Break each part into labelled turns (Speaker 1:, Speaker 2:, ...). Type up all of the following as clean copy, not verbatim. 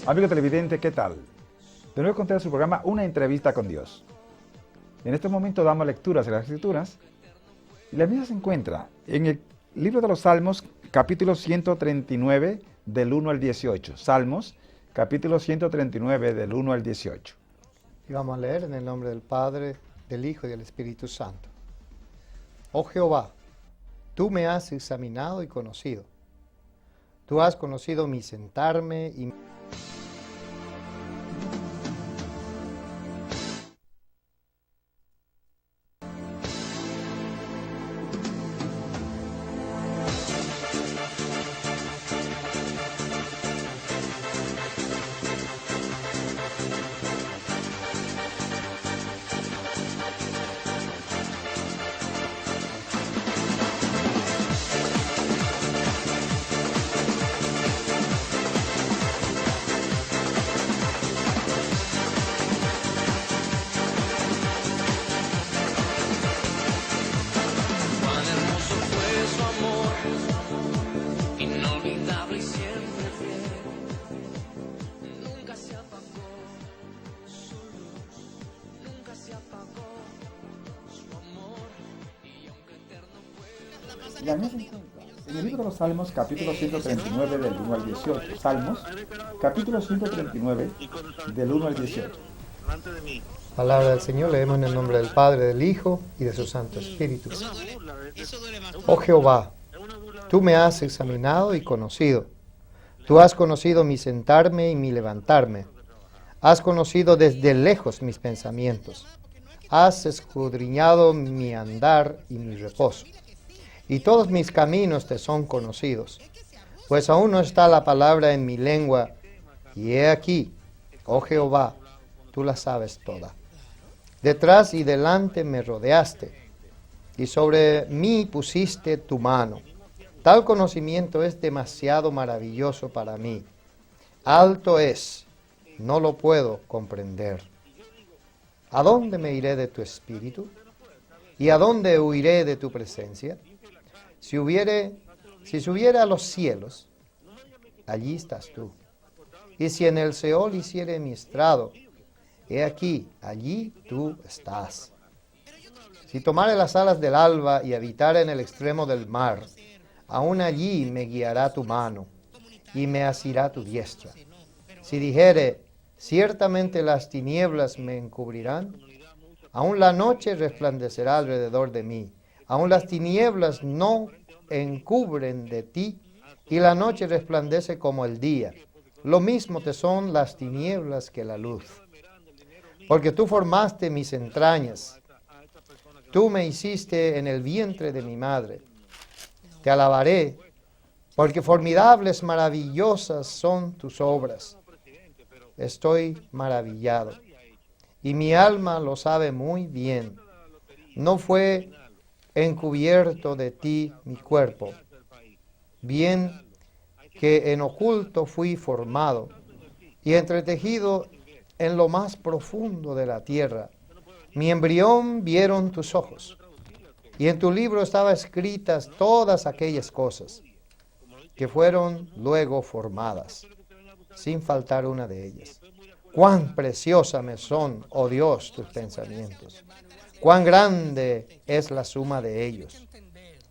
Speaker 1: Amigo televidente, ¿qué tal? De nuevo con su programa Una entrevista con Dios. En este momento damos lecturas de las Escrituras y la misma se encuentra en el libro de los Salmos, capítulo 139, del 1 al 18. Salmos, capítulo 139, del 1 al 18.
Speaker 2: Y vamos a leer en el nombre del Padre, del Hijo y del Espíritu Santo. Oh Jehová, tú me has examinado y conocido. Tú has conocido mi sentarme y
Speaker 1: La misma se encuentra en el libro de los Salmos, capítulo 139, del 1 al 18. Salmos, capítulo 139, del 1 al 18.
Speaker 2: palabra del Señor, leemos en el nombre del Padre, del Hijo y de su Santo Espíritu. Oh Jehová, tú me has examinado y conocido. Tú has conocido mi sentarme y mi levantarme. Has conocido desde lejos mis pensamientos. Has escudriñado mi andar y mi reposo. Y todos mis caminos te son conocidos. Pues aún no está la palabra en mi lengua. Y he aquí, oh Jehová, tú la sabes toda. Detrás y delante me rodeaste, y sobre mí pusiste tu mano. Tal conocimiento es demasiado maravilloso para mí. Alto es, no lo puedo comprender. ¿A dónde me iré de tu espíritu? ¿Y a dónde huiré de tu presencia? Si subiera a los cielos, allí estás tú. Y si en el Seol hiciere mi estrado, he aquí, allí tú estás. Si tomare las alas del alba y habitare en el extremo del mar, aún allí me guiará tu mano y me asirá tu diestra. Si dijere, ciertamente las tinieblas me encubrirán, aún la noche resplandecerá alrededor de mí. Aún las tinieblas no encubren de ti, y la noche resplandece como el día. Lo mismo te son las tinieblas que la luz. Porque tú formaste mis entrañas. Tú me hiciste en el vientre de mi madre. Te alabaré, porque formidables, maravillosas son tus obras. Estoy maravillado, y mi alma lo sabe muy bien. No fue encubierto de ti mi cuerpo, bien que en oculto fui formado y entretejido en lo más profundo de la tierra. Mi embrión vieron tus ojos, y en tu libro estaban escritas todas aquellas cosas que fueron luego formadas, sin faltar una de ellas. Cuán preciosa me son, oh Dios, tus pensamientos. Cuán grande es la suma de ellos.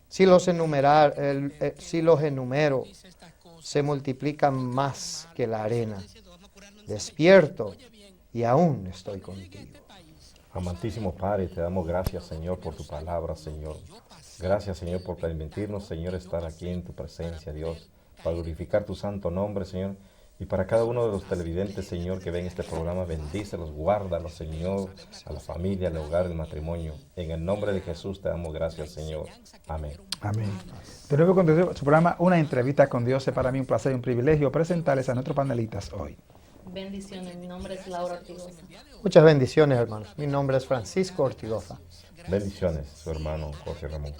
Speaker 2: Si los enumero, se multiplican más que la arena. Despierto y aún estoy contigo.
Speaker 3: Amantísimo Padre, te damos gracias, Señor, por tu palabra, Señor. Gracias, Señor, por permitirnos, Señor, estar aquí en tu presencia, Dios, para glorificar tu santo nombre, Señor. Y para cada uno de los televidentes, Señor, que ven este programa, bendícelos, guárdalos, Señor, a la familia, al hogar, al matrimonio. En el nombre de Jesús te damos gracias, Señor. Amén.
Speaker 1: Amén. De nuevo con su programa Una entrevista con Dios. Es para mí un placer y un privilegio presentarles a nuestros panelistas hoy.
Speaker 4: Bendiciones, mi nombre es Laura Ortigosa.
Speaker 2: Muchas bendiciones, hermanos. Mi nombre es Francisco Ortigosa.
Speaker 3: Bendiciones, su hermano José Ramón.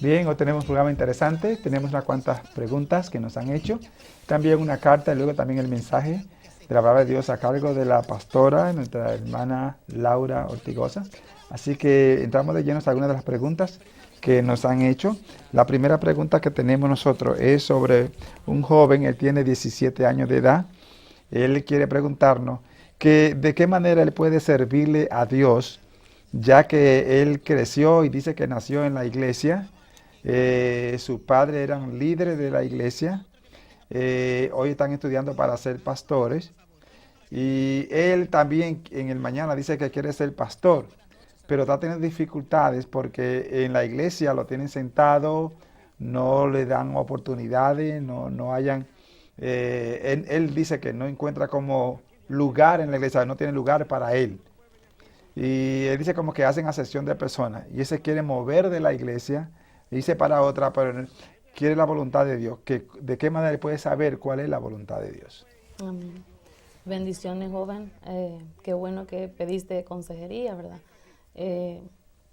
Speaker 1: Bien, hoy tenemos un programa interesante. Tenemos unas cuantas preguntas que nos han hecho. También una carta y luego también el mensaje de la palabra de Dios a cargo de la pastora, nuestra hermana Laura Ortigosa. Así que entramos de lleno a algunas de las preguntas que nos han hecho. La primera pregunta que tenemos nosotros es sobre un joven, él tiene 17 años de edad él quiere preguntarnos que de qué manera él puede servirle a Dios, ya que él creció y dice que nació en la iglesia. Sus padres eran líderes de la iglesia. Hoy están estudiando para ser pastores. Y él también en el mañana dice que quiere ser pastor, pero está teniendo dificultades porque en la iglesia lo tienen sentado, no le dan oportunidades, no hayan... él dice que no encuentra como lugar en la iglesia, no tiene lugar para él. Y él dice como que hacen acepción de personas y él se quiere mover de la iglesia y dice para otra, pero quiere la voluntad de Dios. ¿De qué manera puede saber cuál es la voluntad de Dios?
Speaker 4: Amén. Bendiciones, joven. Qué bueno que pediste consejería, ¿verdad?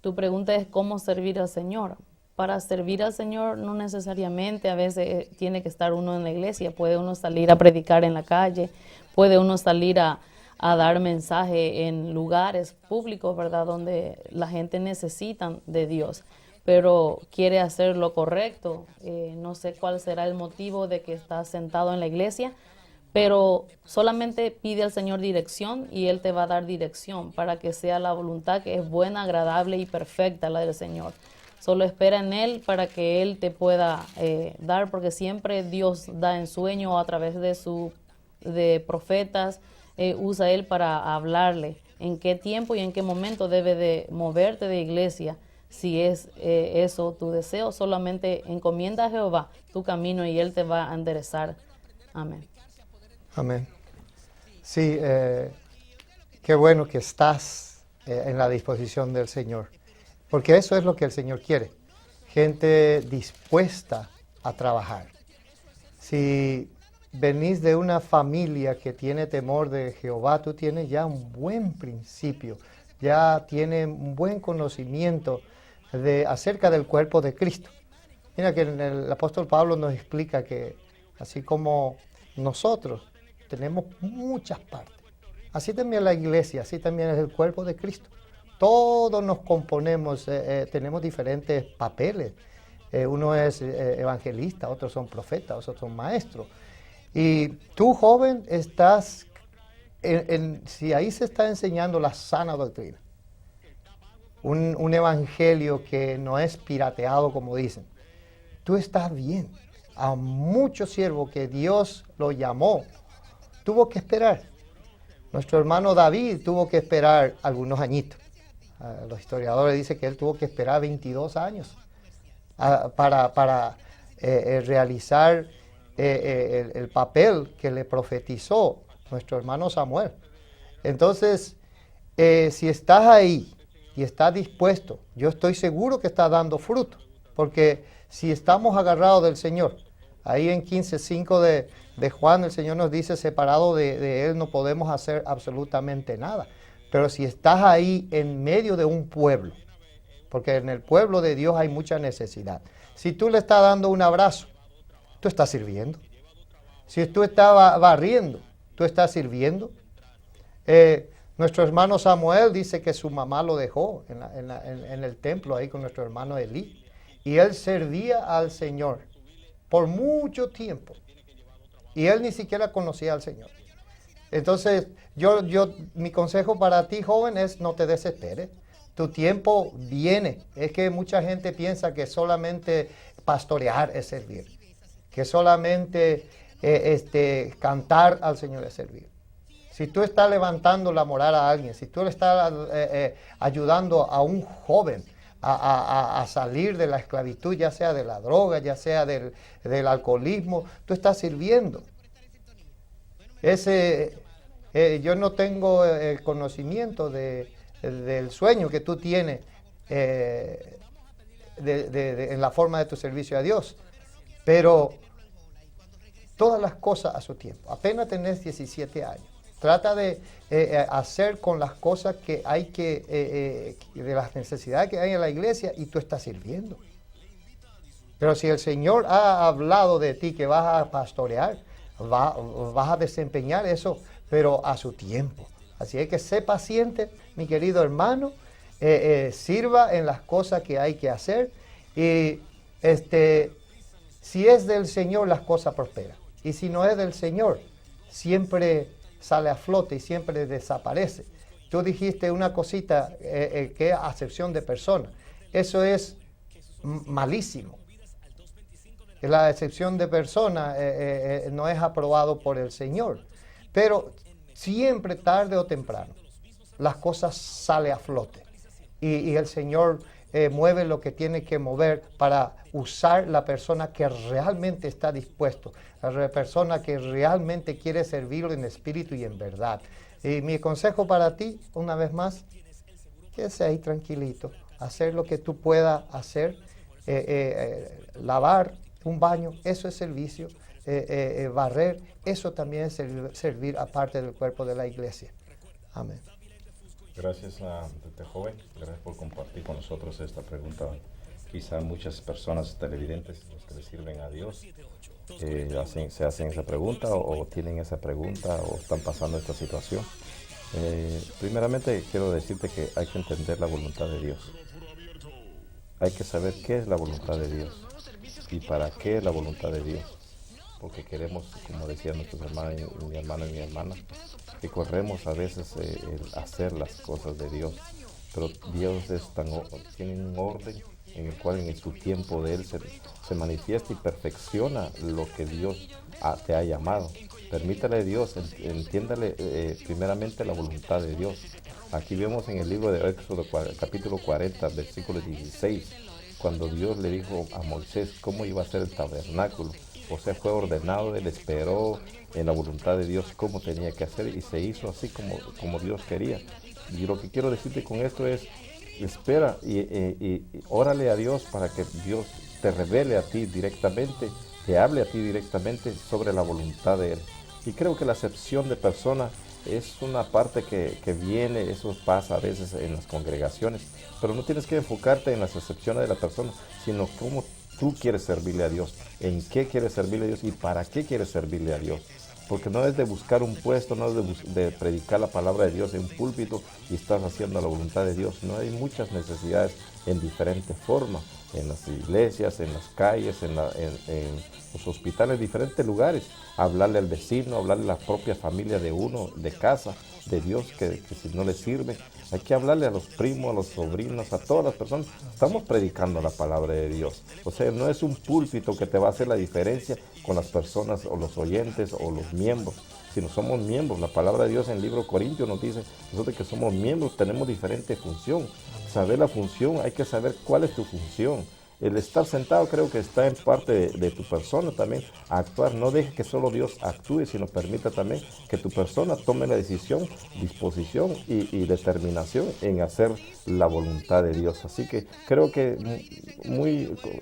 Speaker 4: Tu pregunta es cómo servir al Señor. Para servir al Señor no necesariamente a veces tiene que estar uno en la iglesia. Puede uno salir a predicar en la calle, puede uno salir a dar mensaje en lugares públicos, ¿verdad? Donde la gente necesita de Dios, pero quiere hacer lo correcto. No sé cuál será el motivo de que está sentado en la iglesia, pero solamente pide al Señor dirección y Él te va a dar dirección para que sea la voluntad que es buena, agradable y perfecta la del Señor. Solo espera en Él para que Él te pueda dar, porque siempre Dios da en sueño o a través de profetas, usa Él para hablarle en qué tiempo y en qué momento debe de moverte de iglesia. Si es eso tu deseo, solamente encomienda a Jehová tu camino y Él te va a enderezar. Amén.
Speaker 2: Amén. Sí, qué bueno que estás en la disposición del Señor, porque eso es lo que el Señor quiere, gente dispuesta a trabajar. Si venís de una familia que tiene temor de Jehová, tú tienes ya un buen principio, ya tienes un buen conocimiento acerca del cuerpo de Cristo. Mira que el apóstol Pablo nos explica que así como nosotros tenemos muchas partes, así también la iglesia, así también es el cuerpo de Cristo. Todos nos componemos, tenemos diferentes papeles. Uno es evangelista, otros son profetas, otros son maestros. Y tú, joven, estás, si ahí se está enseñando la sana doctrina, un evangelio que no es pirateado como dicen, tú estás bien. A muchos siervos que Dios lo llamó, tuvo que esperar. Nuestro hermano David tuvo que esperar algunos añitos. Los historiadores dicen que él tuvo que esperar 22 años para realizar el papel que le profetizó nuestro hermano Samuel. Entonces, si estás ahí y estás dispuesto, yo estoy seguro que estás dando fruto, porque si estamos agarrados del Señor, ahí en 15:5 de Juan, el Señor nos dice, separado de Él no podemos hacer absolutamente nada. Pero si estás ahí en medio de un pueblo, porque en el pueblo de Dios hay mucha necesidad. Si tú le estás dando un abrazo, tú estás sirviendo. Si tú estás barriendo, tú estás sirviendo. Nuestro hermano Samuel dice que su mamá lo dejó en el templo ahí con nuestro hermano Elí. Y él servía al Señor por mucho tiempo. Y él ni siquiera conocía al Señor. Entonces, mi consejo para ti, joven, es no te desesperes. Tu tiempo viene. Es que mucha gente piensa que solamente pastorear es servir. Que solamente cantar al Señor es servir. Si tú estás levantando la moral a alguien, si tú le estás ayudando a un joven a salir de la esclavitud, ya sea de la droga, ya sea del alcoholismo, tú estás sirviendo. Yo no tengo el conocimiento del sueño que tú tienes en la forma de tu servicio a Dios, pero todas las cosas a su tiempo. Apenas tenés 17 años. Trata de hacer con las cosas que hay de las necesidades que hay en la iglesia, y tú estás sirviendo. Pero si el Señor ha hablado de ti que vas a pastorear, vas a desempeñar eso, pero a su tiempo. Así es que sé paciente, mi querido hermano, sirva en las cosas que hay que hacer, y si es del Señor, las cosas prosperan. Y si no es del Señor, siempre sale a flote y siempre desaparece. Tú dijiste una cosita que es acepción de persona. Eso es malísimo. La acepción de persona no es aprobado por el Señor. Pero siempre, tarde o temprano, las cosas salen a flote. Y el Señor mueve lo que tiene que mover para usar la persona que realmente está dispuesto, la persona que realmente quiere servirlo en espíritu y en verdad. Y mi consejo para ti, una vez más, quédese ahí tranquilito, hacer lo que tú puedas hacer, lavar un baño, eso es servicio, barrer, eso también es servir aparte del cuerpo de la iglesia. Amén.
Speaker 3: Gracias a este joven, gracias por compartir con nosotros esta pregunta. Quizá muchas personas televidentes, los que le sirven a Dios, se hacen esa pregunta o tienen esa pregunta o están pasando esta situación. Primeramente quiero decirte que hay que entender la voluntad de Dios. Hay que saber qué es la voluntad de Dios y para qué es la voluntad de Dios. Porque queremos, como decían nuestros hermanos, mi hermano y mi hermana, que corremos a veces el hacer las cosas de Dios. Pero Dios tiene un orden en el cual en su tiempo de Él se manifiesta y perfecciona lo que Dios te ha llamado. Permítale a Dios, entiéndale primeramente la voluntad de Dios. Aquí vemos en el libro de Éxodo capítulo 40, versículo 16, cuando Dios le dijo a Moisés cómo iba a ser el tabernáculo. O sea, fue ordenado, él esperó en la voluntad de Dios cómo tenía que hacer y se hizo así como Dios quería. Y lo que quiero decirte con esto es, espera y órale a Dios para que Dios te revele a ti directamente, te hable a ti directamente sobre la voluntad de Él. Y creo que la acepción de persona es una parte que viene, eso pasa a veces en las congregaciones, pero no tienes que enfocarte en las acepciones de la persona, sino cómo tú quieres servirle a Dios, en qué quieres servirle a Dios y para qué quieres servirle a Dios. Porque no es de buscar un puesto, no es de predicar la palabra de Dios en un púlpito y estás haciendo la voluntad de Dios. No, hay muchas necesidades en diferentes formas, en las iglesias, en las calles, en los hospitales, en diferentes lugares. Hablarle al vecino, hablarle a la propia familia de uno, de casa, de Dios, que si no le sirve. Hay que hablarle a los primos, a los sobrinos, a todas las personas. Estamos predicando la palabra de Dios. O sea, no es un púlpito que te va a hacer la diferencia con las personas o los oyentes o los miembros, sino somos miembros. La palabra de Dios en el libro de Corintios nos dice, nosotros que somos miembros tenemos diferente función. Saber la función, hay que saber cuál es tu función. El estar sentado creo que está en parte de tu persona también, actuar. No dejes que solo Dios actúe, sino permita también que tu persona tome la decisión, disposición y determinación en hacer la voluntad de Dios. Así que creo que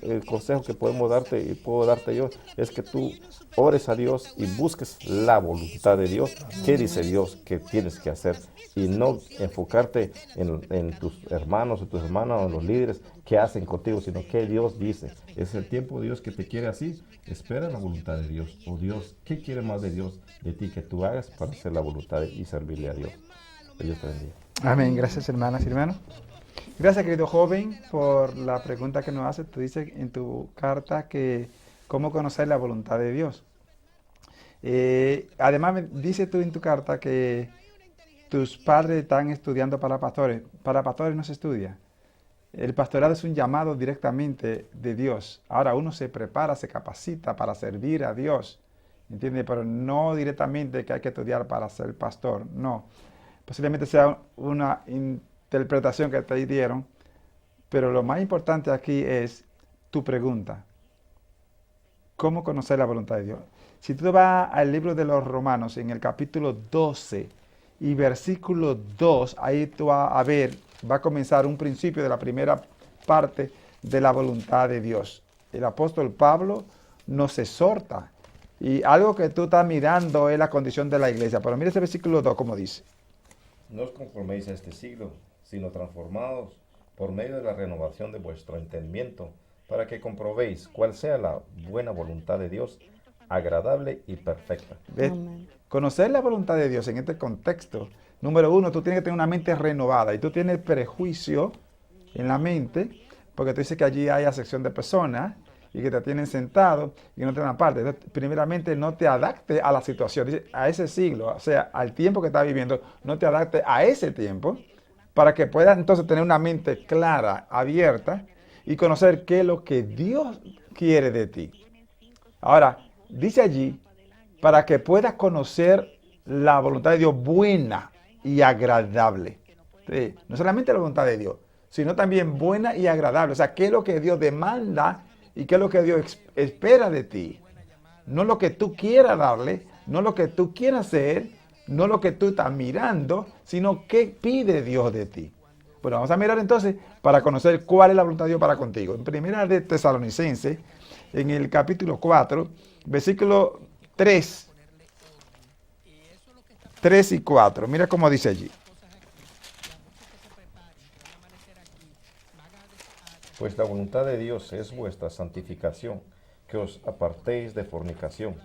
Speaker 3: el consejo que podemos darte y puedo darte yo es que tú ores a Dios y busques la voluntad de Dios. ¿Qué dice Dios que tienes que hacer? Y no enfocarte en tus hermanos o tus hermanas o los líderes que hacen contigo, sino que Dios dice. Es el tiempo de Dios que te quiere así. Espera la voluntad de Dios. O Dios, ¿qué quiere más de Dios de ti que tú hagas para hacer la voluntad y servirle a Dios? Que Dios te bendiga.
Speaker 1: Amén. Gracias, hermanas y hermanos. Gracias, querido joven, por la pregunta que nos haces. Tú dices en tu carta que cómo conocer la voluntad de Dios. Además, dices tú en tu carta que tus padres están estudiando para pastores. Para pastores no se estudia. El pastorado es un llamado directamente de Dios. Ahora uno se prepara, se capacita para servir a Dios, ¿entiendes? Pero no directamente que hay que estudiar para ser pastor, no. Posiblemente sea una interpretación que te dieron, pero lo más importante aquí es tu pregunta. ¿Cómo conocer la voluntad de Dios? Si tú vas al libro de los Romanos, en el capítulo 12 y versículo 2, ahí tú vas a ver, va a comenzar un principio de la primera parte de la voluntad de Dios. El apóstol Pablo nos exhorta. Y algo que tú estás mirando es la condición de la iglesia. Pero mira ese versículo 2, como dice.
Speaker 3: No os conforméis a este siglo, sino transformados por medio de la renovación de vuestro entendimiento, para que comprobéis cuál sea la buena voluntad de Dios, agradable y perfecta.
Speaker 1: Conocer la voluntad de Dios en este contexto, número uno, tú tienes que tener una mente renovada y tú tienes prejuicio en la mente, porque tú dices que allí hay acepción de personas y que te tienen sentado y no te dan parte. Entonces, primeramente, no te adapte a la situación, dice, a ese siglo, o sea, al tiempo que estás viviendo, no te adapte a ese tiempo para que puedas entonces tener una mente clara, abierta y conocer qué es lo que Dios quiere de ti. Ahora, dice allí, para que puedas conocer la voluntad de Dios buena y agradable. Sí, no solamente la voluntad de Dios, sino también buena y agradable. O sea, qué es lo que Dios demanda y qué es lo que Dios espera de ti. No lo que tú quieras darle, no lo que tú quieras hacer, no lo que tú estás mirando, sino qué pide Dios de ti. Bueno, vamos a mirar entonces para conocer cuál es la voluntad de Dios para contigo. En Primera de Tesalonicenses, en el capítulo 4, versículo 3 y 4. Mira cómo dice allí.
Speaker 3: Pues la voluntad de Dios es vuestra santificación, que os apartéis de fornicación,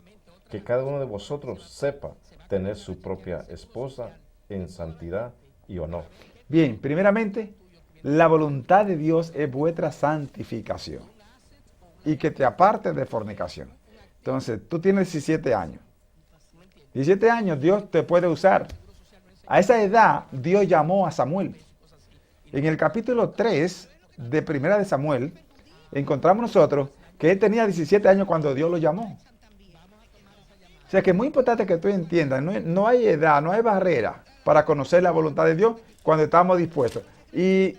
Speaker 3: que cada uno de vosotros sepa tener su propia esposa en santidad y honor.
Speaker 1: Bien, primeramente, la voluntad de Dios es vuestra santificación y que te apartes de fornicación. Entonces, tú tienes 17 años. 17 años Dios te puede usar. A esa edad Dios llamó a Samuel. En el capítulo 3 de Primera de Samuel, encontramos nosotros que él tenía 17 años cuando Dios lo llamó. O sea que es muy importante que tú entiendas, no hay edad, no hay barrera para conocer la voluntad de Dios cuando estamos dispuestos. Y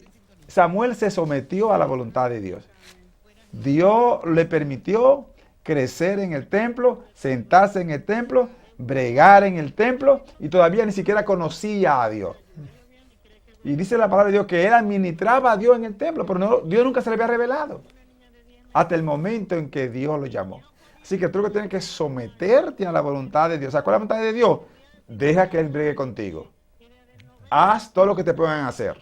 Speaker 1: Samuel se sometió a la voluntad de Dios. Dios le permitió crecer en el templo, sentarse en el templo, bregar en el templo y todavía ni siquiera conocía a Dios. Y dice la palabra de Dios que él administraba a Dios en el templo, pero Dios nunca se le había revelado hasta el momento en que Dios lo llamó. Así que tú lo que tienes que someterte a la voluntad de Dios. O sea, ¿cuál es la voluntad de Dios? Deja que Él bregue contigo. Haz todo lo que te puedan hacer.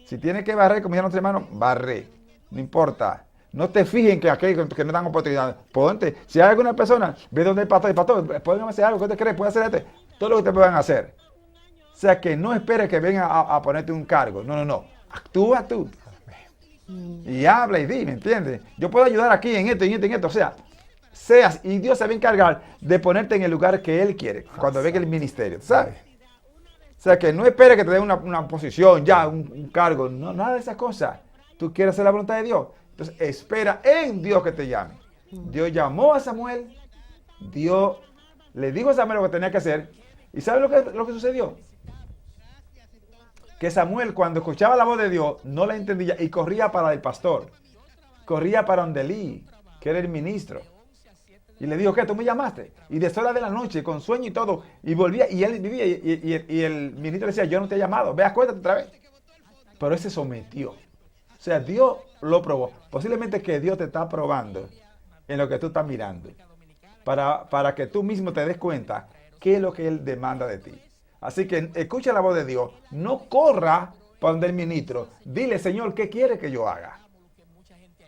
Speaker 1: Si tienes que barrer, como ya nuestro hermano, barre. No importa. No te fijes en que aquellos que no dan oportunidad. Ponte. Si hay alguna persona, ve donde el pastor, pueden hacer algo, ¿qué te crees? Puede hacer todo lo que te puedan hacer. O sea, que no esperes que vengan a ponerte un cargo. No. Actúa tú. Y habla y di, ¿me entiendes? Yo puedo ayudar aquí en esto y en esto y en esto. O sea, seas, y Dios se va a encargar de ponerte en el lugar que Él quiere, cuando venga el ministerio, ¿sabes? O sea, que no esperes que te den una posición, ya, un cargo, no, nada de esas cosas. Tú quieres hacer la voluntad de Dios. Entonces, espera en Dios que te llame. Dios llamó a Samuel, Dios le dijo a Samuel lo que tenía que hacer, ¿y sabes lo que sucedió? Que Samuel, cuando escuchaba la voz de Dios, no la entendía y corría para el pastor. Corría para donde Elí, que era el ministro. Y le dijo, ¿qué? ¿Tú me llamaste? Y de horas de la noche, con sueño y todo, y volvía, y él vivía, y el ministro le decía, yo no te he llamado, ve, acuérdate otra vez. Pero él se sometió. O sea, Dios lo probó. Posiblemente que Dios te está probando en lo que tú estás mirando. Para que tú mismo te des cuenta qué es lo que Él demanda de ti. Así que escucha la voz de Dios. No corra para donde el ministro. Dile, Señor, ¿qué quiere que yo haga?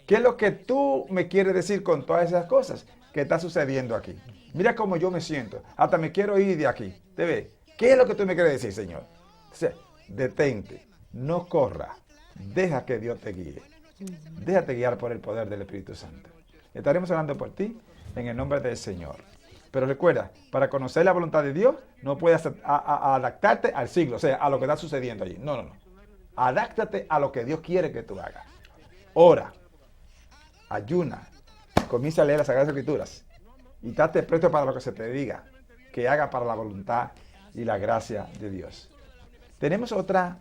Speaker 1: ¿Qué es lo que tú me quieres decir con todas esas cosas que está sucediendo aquí? Mira cómo yo me siento. Hasta me quiero ir de aquí. ¿Te ves? ¿Qué es lo que tú me quieres decir, Señor? O sea, detente. No corra. Deja que Dios te guíe. Déjate guiar por el poder del Espíritu Santo. Estaremos orando por ti en el nombre del Señor. Pero recuerda, para conocer la voluntad de Dios, no puedes adaptarte al siglo, o sea, a lo que está sucediendo allí. No. Adáptate a lo que Dios quiere que tú hagas. Ora, ayuna, comienza a leer las Sagradas Escrituras y estate presto para lo que se te diga, que haga para la voluntad y la gracia de Dios. Tenemos otra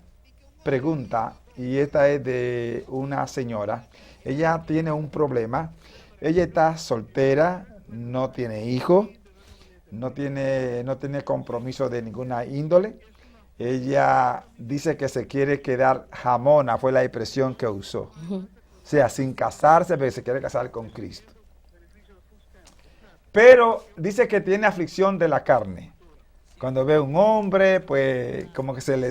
Speaker 1: pregunta y esta es de una señora. Ella tiene un problema. Ella está soltera, no tiene hijos, no tiene compromiso de ninguna índole. Ella dice que se quiere quedar jamona, fue la expresión que usó. O sea, sin casarse, pero se quiere casar con Cristo. Pero dice que tiene aflicción de la carne. Cuando ve a un hombre, pues como que se le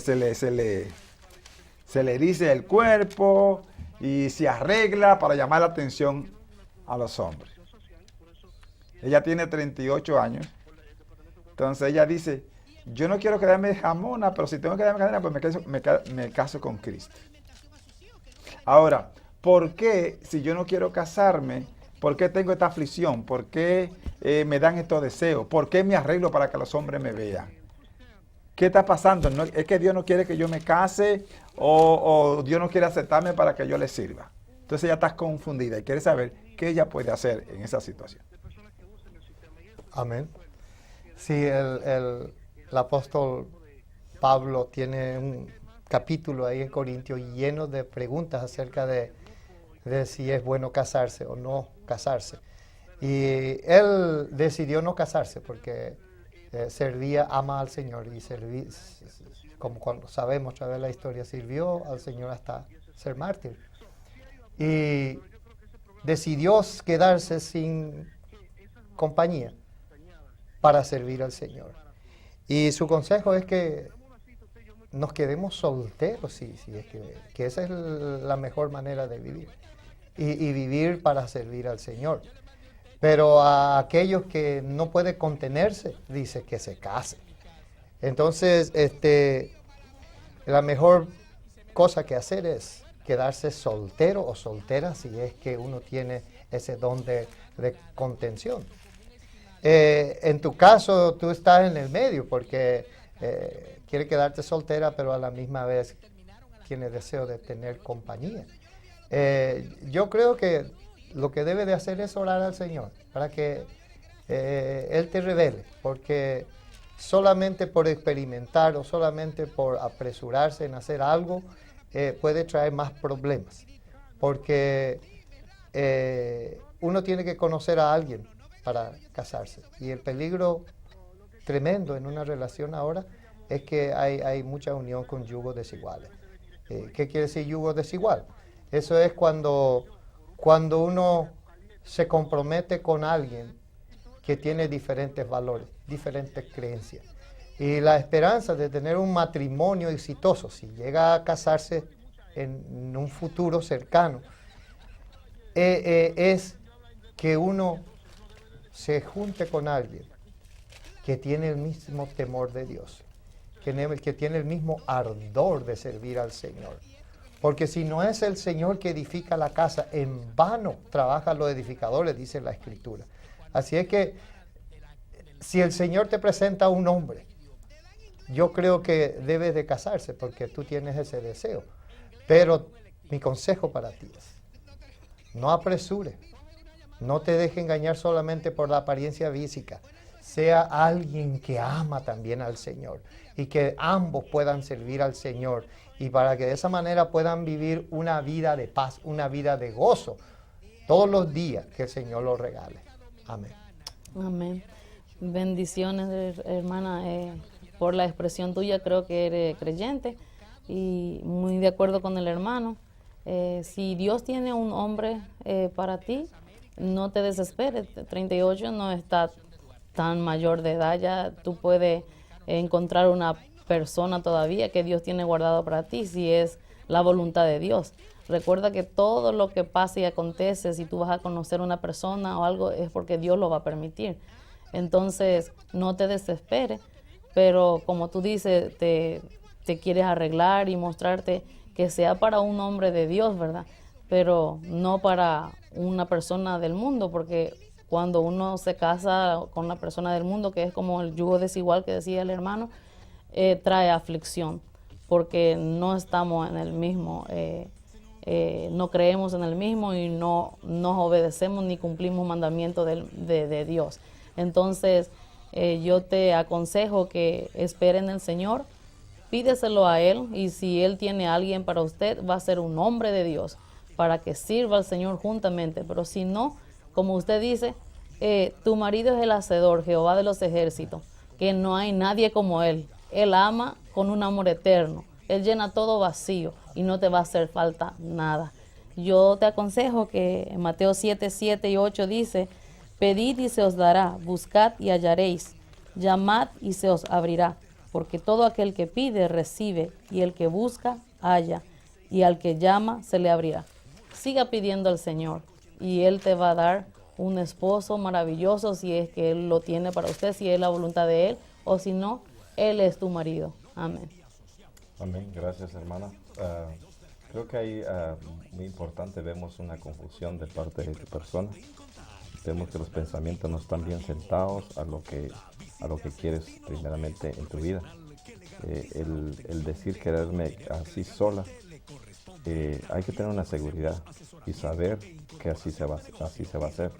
Speaker 1: eriza el cuerpo y se arregla para llamar la atención a los hombres. Ella tiene 38 años. Entonces ella dice, yo no quiero quedarme jamona, pero si tengo que quedarme jamona, pues me caso con Cristo. Ahora, ¿por qué si yo no quiero casarme, ¿Por qué tengo esta aflicción? ¿Por qué me dan estos deseos? ¿Por qué me arreglo para que los hombres me vean? ¿Qué está pasando? ¿No, es que Dios no quiere que yo me case o Dios no quiere aceptarme para que yo le sirva? Entonces ella está confundida y quiere saber qué ella puede hacer en esa situación.
Speaker 2: Amén. Sí, el apóstol Pablo tiene un capítulo ahí en Corintios lleno de preguntas acerca de si es bueno casarse o no casarse. Y él decidió no casarse porque ama al Señor y como cuando sabemos a través de la historia, sirvió al Señor hasta ser mártir. Y decidió quedarse sin compañía para servir al Señor. Y su consejo es que nos quedemos solteros, sí, es que esa es la mejor manera de vivir. Y vivir para servir al Señor. Pero a aquellos que no pueden contenerse, dice que se casen. Entonces, la mejor cosa que hacer es quedarse soltero o soltera si es que uno tiene ese don de contención. En tu caso, tú estás en el medio porque quieres quedarte soltera, pero a la misma vez tienes deseo de tener compañía. Yo creo que lo que debe de hacer es orar al Señor para que Él te revele, porque solamente por experimentar o solamente por apresurarse en hacer algo puede traer más problemas, porque uno tiene que conocer a alguien para casarse, y el peligro tremendo en una relación ahora es que hay mucha unión con yugos desiguales. ¿Qué quiere decir yugo desigual? Eso es cuando uno se compromete con alguien que tiene diferentes valores, diferentes creencias. Y la esperanza de tener un matrimonio exitoso, si llega a casarse en un futuro cercano, es que uno se junte con alguien que tiene el mismo temor de Dios, que tiene el mismo ardor de servir al Señor. Porque si no es el Señor que edifica la casa, en vano trabajan los edificadores, dice la Escritura. Así es que si el Señor te presenta a un hombre, yo creo que debes de casarse porque tú tienes ese deseo. Pero mi consejo para ti es, no apresures, no te dejes engañar solamente por la apariencia física. Sea alguien que ama también al Señor y que ambos puedan servir al Señor, y para que de esa manera puedan vivir una vida de paz, una vida de gozo todos los días que el Señor los regale. Amén.
Speaker 4: Amén. Bendiciones, hermana. Por la expresión tuya creo que eres creyente y muy de acuerdo con el hermano. Si Dios tiene un hombre para ti, no te desesperes. 38 no está tan mayor de edad, ya tú puedes encontrar una persona todavía que Dios tiene guardado para ti, si es la voluntad de Dios. Recuerda que todo lo que pasa y acontece, si tú vas a conocer una persona o algo, es porque Dios lo va a permitir. Entonces, no te desesperes, pero como tú dices, te quieres arreglar y mostrarte que sea para un hombre de Dios, ¿verdad? Pero no para una persona del mundo, porque cuando uno se casa con una persona del mundo, que es como el yugo desigual que decía el hermano, trae aflicción, porque no estamos en el mismo, no creemos en el mismo y no nos obedecemos ni cumplimos mandamientos de Dios. Entonces, yo te aconsejo que esperen en el Señor, pídeselo a Él, y si Él tiene a alguien para usted, va a ser un hombre de Dios, para que sirva al Señor juntamente. Pero si no, como usted dice, tu marido es el hacedor, Jehová de los ejércitos, que no hay nadie como Él. Él ama con un amor eterno. Él llena todo vacío y no te va a hacer falta nada. Yo te aconsejo que en Mateo 7, 7 y 8 dice: pedid y se os dará, buscad y hallaréis, llamad y se os abrirá, porque todo aquel que pide recibe, y el que busca halla, y al que llama se le abrirá. Siga pidiendo al Señor y Él te va a dar un esposo maravilloso, si es que Él lo tiene para usted, si es la voluntad de Él, o si no, Él es tu marido. Amén.
Speaker 3: Amén. Gracias, hermana. Creo que ahí, muy importante, vemos una confusión de parte de tu persona. Vemos que los pensamientos no están bien sentados a lo que quieres primeramente en tu vida. El decir quererme así sola, hay que tener una seguridad y saber que así se va a hacer.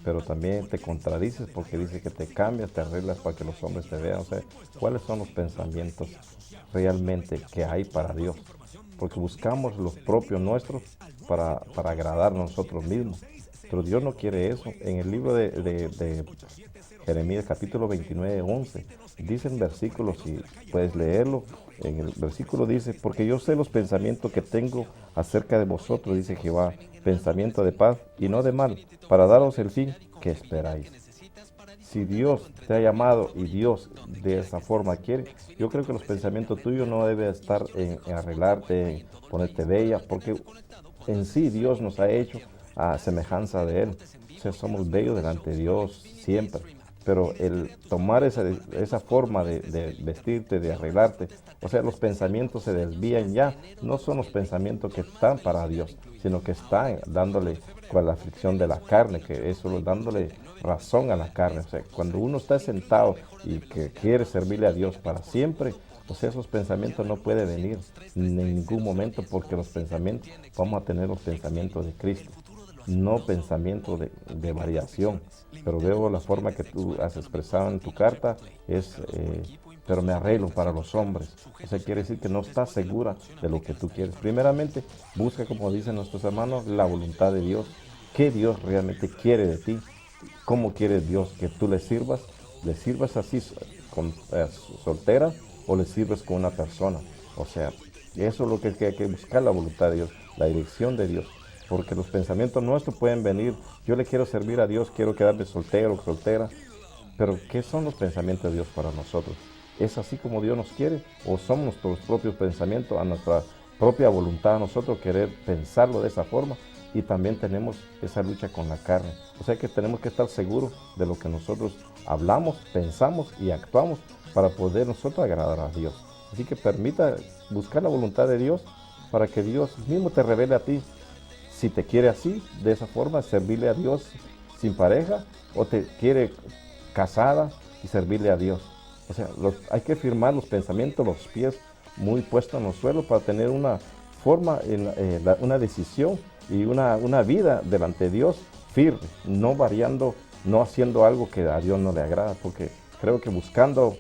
Speaker 3: Pero también te contradices porque dice que te cambias, te arreglas para que los hombres te vean. O sea, ¿cuáles son los pensamientos realmente que hay para Dios? Porque buscamos los propios nuestros para agradar a nosotros mismos. Pero Dios no quiere eso. En el libro de Jeremías, capítulo 29, 11, dicen versículos, si puedes leerlo. En el versículo dice: porque yo sé los pensamientos que tengo acerca de vosotros, dice Jehová, pensamiento de paz y no de mal, para daros el fin que esperáis. Si Dios te ha llamado y Dios de esa forma quiere, yo creo que los pensamientos tuyos no deben estar en arreglarte, en ponerte bella, porque en sí Dios nos ha hecho a semejanza de Él. O sea, somos bellos delante de Dios siempre. Pero el tomar esa forma de vestirte, de arreglarte, o sea, los pensamientos se desvían ya. No son los pensamientos que están para Dios, sino que están dándole con la aflicción de la carne, que es solo dándole razón a la carne. O sea, cuando uno está sentado y que quiere servirle a Dios para siempre, o sea, esos pensamientos no pueden venir en ningún momento, porque los pensamientos, vamos a tener los pensamientos de Cristo, no pensamiento de variación. Pero veo la forma que tú has expresado en tu carta, pero me arreglo para los hombres. O sea, quiere decir que no estás segura de lo que tú quieres. Primeramente, busca, como dicen nuestros hermanos, la voluntad de Dios. ¿Qué Dios realmente quiere de ti? ¿Cómo quiere Dios que tú le sirvas? ¿Le sirvas así soltera o le sirves con una persona? O sea, eso es lo que hay que buscar, la voluntad de Dios, la dirección de Dios. Porque los pensamientos nuestros pueden venir: yo le quiero servir a Dios, quiero quedarme soltero o soltera. Pero ¿qué son los pensamientos de Dios para nosotros? ¿Es así como Dios nos quiere? ¿O son nuestros propios pensamientos, a nuestra propia voluntad, a nosotros querer pensarlo de esa forma? Y también tenemos esa lucha con la carne. O sea que tenemos que estar seguros de lo que nosotros hablamos, pensamos y actuamos para poder nosotros agradar a Dios. Así que permita buscar la voluntad de Dios para que Dios mismo te revele a ti si te quiere así, de esa forma, servirle a Dios sin pareja, o te quiere casada y servirle a Dios. O sea, hay que firmar los pensamientos, los pies muy puestos en los suelos para tener una forma, una decisión y una vida delante de Dios firme, no variando, no haciendo algo que a Dios no le agrada, porque creo que buscando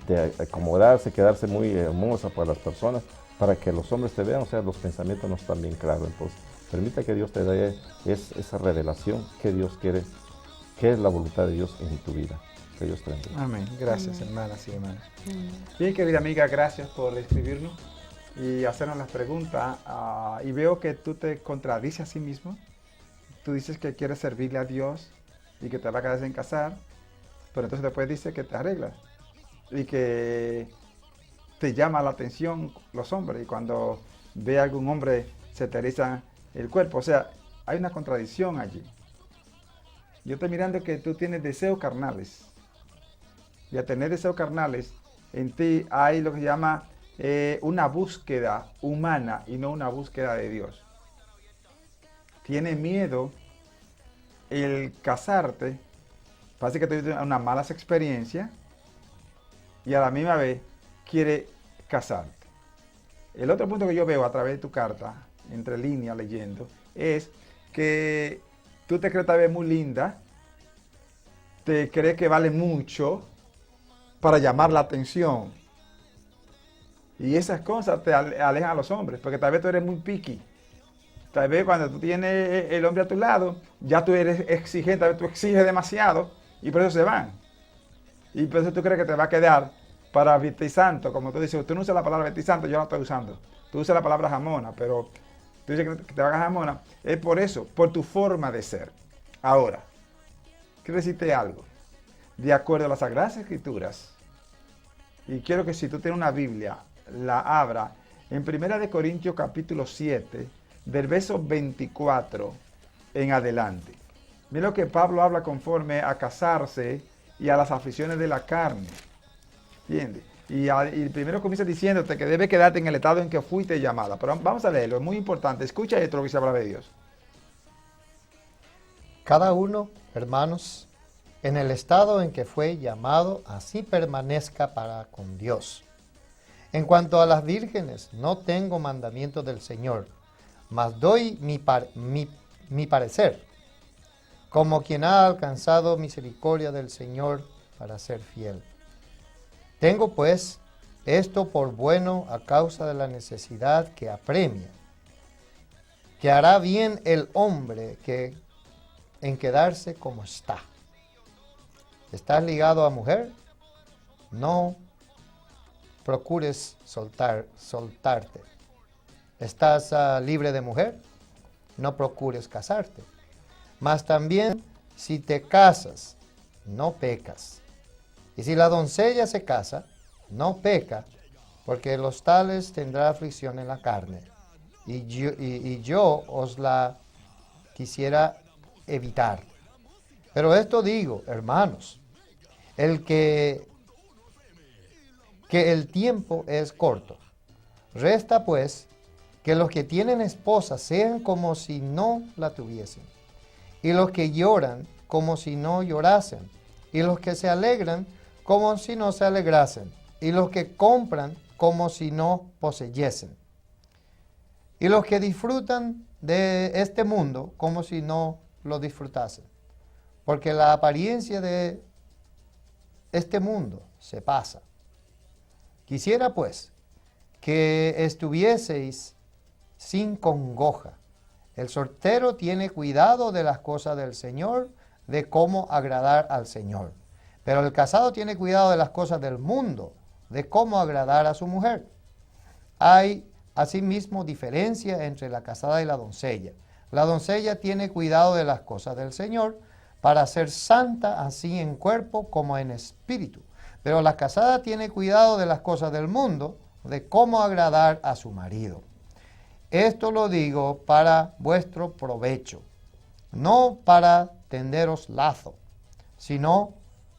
Speaker 3: de acomodarse, quedarse muy hermosa para las personas, para que los hombres te vean, o sea, los pensamientos no están bien claros. Entonces, permita que Dios te dé esa revelación que Dios quiere, que es la voluntad de Dios en tu vida. Que Dios te bendiga.
Speaker 1: Amén. Gracias, hermanas y hermanos. Bien, querida amiga, gracias por escribirnos y hacernos las preguntas. Y veo que tú te contradices a sí mismo. Tú dices que quieres servirle a Dios y que te vas a quedar sin casar, pero entonces después dices que te arreglas y que te llama la atención los hombres, y cuando ve a algún hombre se te eriza el cuerpo. O sea, hay una contradicción allí. Yo estoy mirando que tú tienes deseos carnales, y al tener deseos carnales en ti hay lo que se llama una búsqueda humana y no una búsqueda de Dios. Tienes miedo el casarte, parece que tuviste una mala experiencia y a la misma vez quiere casarte. El otro punto que yo veo a través de tu carta, entre líneas leyendo, es que tú te crees tal vez muy linda, te crees que vale mucho para llamar la atención. Y esas cosas te alejan a los hombres, porque tal vez tú eres muy picky. Tal vez cuando tú tienes el hombre a tu lado, ya tú eres exigente, tal vez tú exiges demasiado y por eso se van. Y por eso tú crees que te va a quedar para vestir santo, como tú dices. Tú no usas la palabra vestir santo, yo la estoy usando. Tú usas la palabra jamona, pero tú dices que te va a jamona. Es por eso, por tu forma de ser. Ahora, quiero decirte algo. De acuerdo a las Sagradas Escrituras, y quiero que si tú tienes una Biblia, la abra en 1 Corintios capítulo 7, del verso 24 en adelante. Mira lo que Pablo habla conforme a casarse y a las aflicciones de la carne. ¿Entiendes? Y el primero comienza diciéndote que debe quedarte en el estado en que fuiste llamada. Pero vamos a leerlo, es muy importante. Escucha esto lo que dice la palabra de Dios.
Speaker 2: Cada uno, hermanos, en el estado en que fue llamado, así permanezca para con Dios. En cuanto a las vírgenes, no tengo mandamiento del Señor, mas doy mi parecer, como quien ha alcanzado misericordia del Señor para ser fiel. Tengo pues esto por bueno a causa de la necesidad que apremia, que hará bien el hombre en quedarse como está. ¿Estás ligado a mujer? No procures soltarte. ¿Estás libre de mujer? No procures casarte. Mas también, si te casas, no pecas. Y si la doncella se casa, no peca, porque los tales tendrá aflicción en la carne. Y yo os la quisiera evitar. Pero esto digo, hermanos, que el tiempo es corto. Resta pues que los que tienen esposa sean como si no la tuviesen, y los que lloran como si no llorasen, y los que se alegran como si no se alegrasen, y los que compran como si no poseyesen, y los que disfrutan de este mundo como si no lo disfrutasen, porque la apariencia de este mundo se pasa. Quisiera pues que estuvieseis sin congoja. El soltero tiene cuidado de las cosas del Señor, de cómo agradar al Señor. Pero el casado tiene cuidado de las cosas del mundo, de cómo agradar a su mujer. Hay asimismo diferencia entre la casada y la doncella. La doncella tiene cuidado de las cosas del Señor, para ser santa así en cuerpo como en espíritu. Pero la casada tiene cuidado de las cosas del mundo, de cómo agradar a su marido. Esto lo digo para vuestro provecho, no para tenderos lazo, sino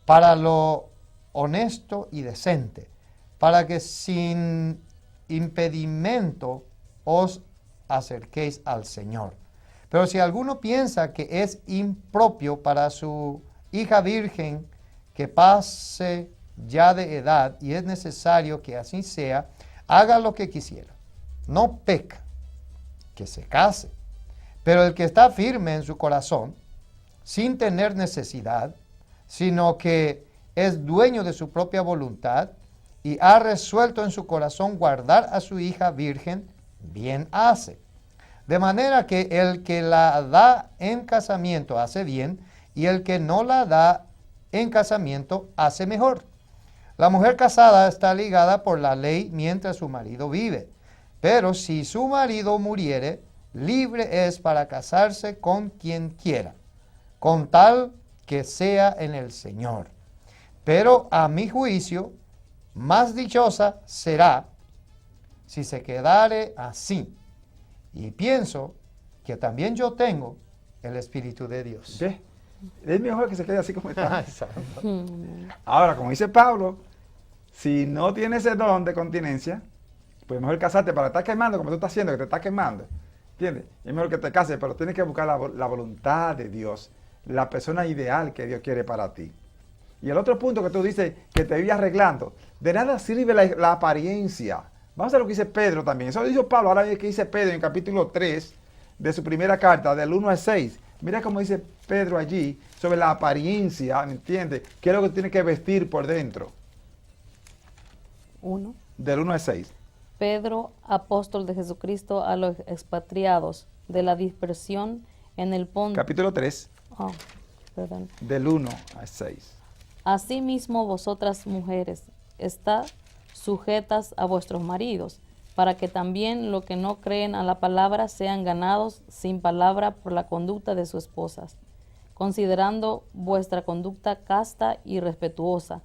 Speaker 2: para lo honesto y decente, para que sin impedimento os acerquéis al Señor. Pero si alguno piensa que es impropio para su hija virgen que pase ya de edad y es necesario que así sea, haga lo que quisiera. No peca, que se case. Pero el que está firme en su corazón, sin tener necesidad, sino que es dueño de su propia voluntad y ha resuelto en su corazón guardar a su hija virgen, bien hace. De manera que el que la da en casamiento hace bien, y el que no la da en casamiento hace mejor. La mujer casada está ligada por la ley mientras su marido vive, pero si su marido muriere, libre es para casarse con quien quiera, con tal que sea en el Señor. Pero a mi juicio, más dichosa será si se quedare así. Y pienso que también yo tengo el Espíritu de Dios.
Speaker 1: ¿Ve? Es mejor que se quede así como está. Ahora, como dice Pablo, si no tienes ese don de continencia, pues mejor casarte para estar quemando como tú estás haciendo, que te estás quemando. ¿Entiendes? Es mejor que te cases, pero tienes que buscar la voluntad de Dios, la persona ideal que Dios quiere para ti. Y el otro punto que tú dices, que te vive arreglando, de nada sirve la apariencia. Vamos a ver lo que dice Pedro también. Eso lo dijo Pablo, ahora ve que dice Pedro en el capítulo 3 de su primera carta, del 1 al 6. Mira cómo dice Pedro allí sobre la apariencia, ¿me entiendes? ¿Qué es lo que tiene que vestir por dentro?
Speaker 4: 1.
Speaker 1: Del 1 al 6.
Speaker 4: Pedro, apóstol de Jesucristo a los expatriados de la dispersión en el Ponto.
Speaker 1: Capítulo 3,
Speaker 4: Perdón.
Speaker 1: del 1 al 6.
Speaker 4: Asimismo vosotras mujeres, estad sujetas a vuestros maridos, para que también los que no creen a la palabra sean ganados sin palabra por la conducta de sus esposas, considerando vuestra conducta casta y respetuosa.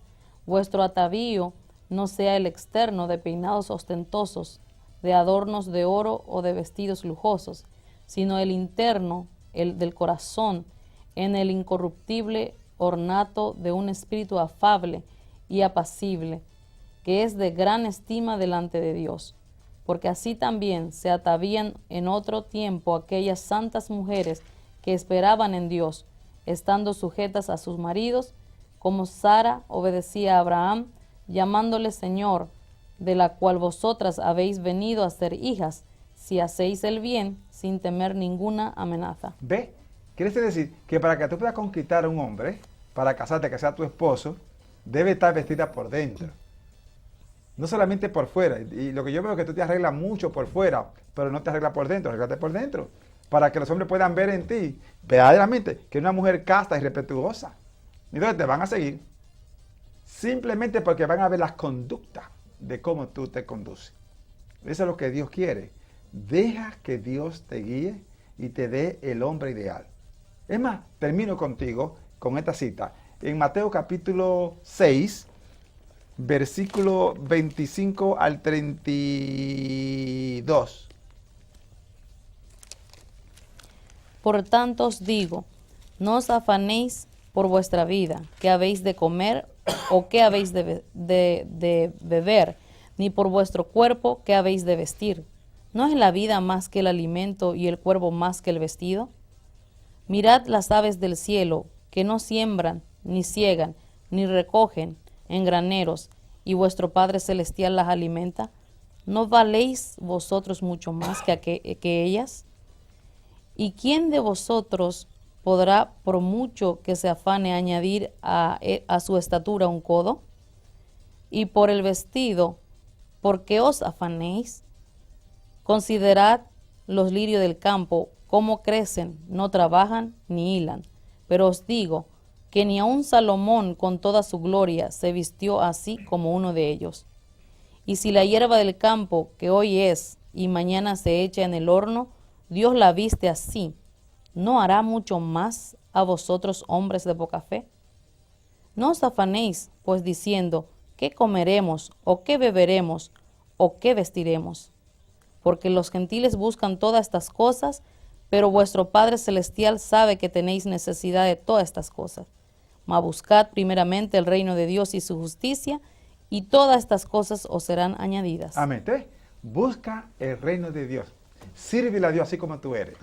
Speaker 4: Vuestro atavío no sea el externo de peinados ostentosos, de adornos de oro o de vestidos lujosos, sino el interno, el del corazón, en el incorruptible ornato de un espíritu afable y apacible, que es de gran estima delante de Dios. Porque así también se atavían en otro tiempo aquellas santas mujeres que esperaban en Dios, estando sujetas a sus maridos, como Sara obedecía a Abraham, llamándole Señor, de la cual vosotras habéis venido a ser hijas, si hacéis el bien sin temer ninguna amenaza.
Speaker 1: ¿Ve? Quiere decir que para que tú puedas conquistar a un hombre, para casarte, que sea tu esposo, debe estar vestida por dentro. No solamente por fuera. Y lo que yo veo es que tú te arreglas mucho por fuera, pero no te arreglas por dentro, arréglate por dentro. Para que los hombres puedan ver en ti, verdaderamente, que es una mujer casta y respetuosa. Y entonces te van a seguir. Simplemente porque van a ver las conductas de cómo tú te conduces. Eso es lo que Dios quiere. Deja que Dios te guíe y te dé el hombre ideal. Es más, termino contigo con esta cita. En Mateo capítulo 6, versículo 25 al 32.
Speaker 4: Por tanto os digo, no os afanéis por vuestra vida, qué habéis de comer o qué habéis de beber, ni por vuestro cuerpo, qué habéis de vestir. ¿No es la vida más que el alimento y el cuerpo más que el vestido? Mirad las aves del cielo, que no siembran, ni ciegan, ni recogen en graneros, y vuestro Padre Celestial las alimenta. ¿No valéis vosotros mucho más que ellas? ¿Y quién de vosotros podrá, por mucho que se afane, añadir a su estatura un codo? Y por el vestido, ¿por qué os afanéis? Considerad los lirios del campo, cómo crecen, no trabajan ni hilan. Pero os digo que ni aun Salomón con toda su gloria se vistió así como uno de ellos. Y si la hierba del campo, que hoy es y mañana se echa en el horno, Dios la viste así, ¿no hará mucho más a vosotros, hombres de poca fe? No os afanéis, pues diciendo, ¿qué comeremos, o qué beberemos, o qué vestiremos? Porque los gentiles buscan todas estas cosas, pero vuestro Padre Celestial sabe que tenéis necesidad de todas estas cosas. Mas buscad primeramente el reino de Dios y su justicia, y todas estas cosas os serán añadidas.
Speaker 1: Amén. Entonces, busca el reino de Dios. Sírvele a Dios así como tú eres.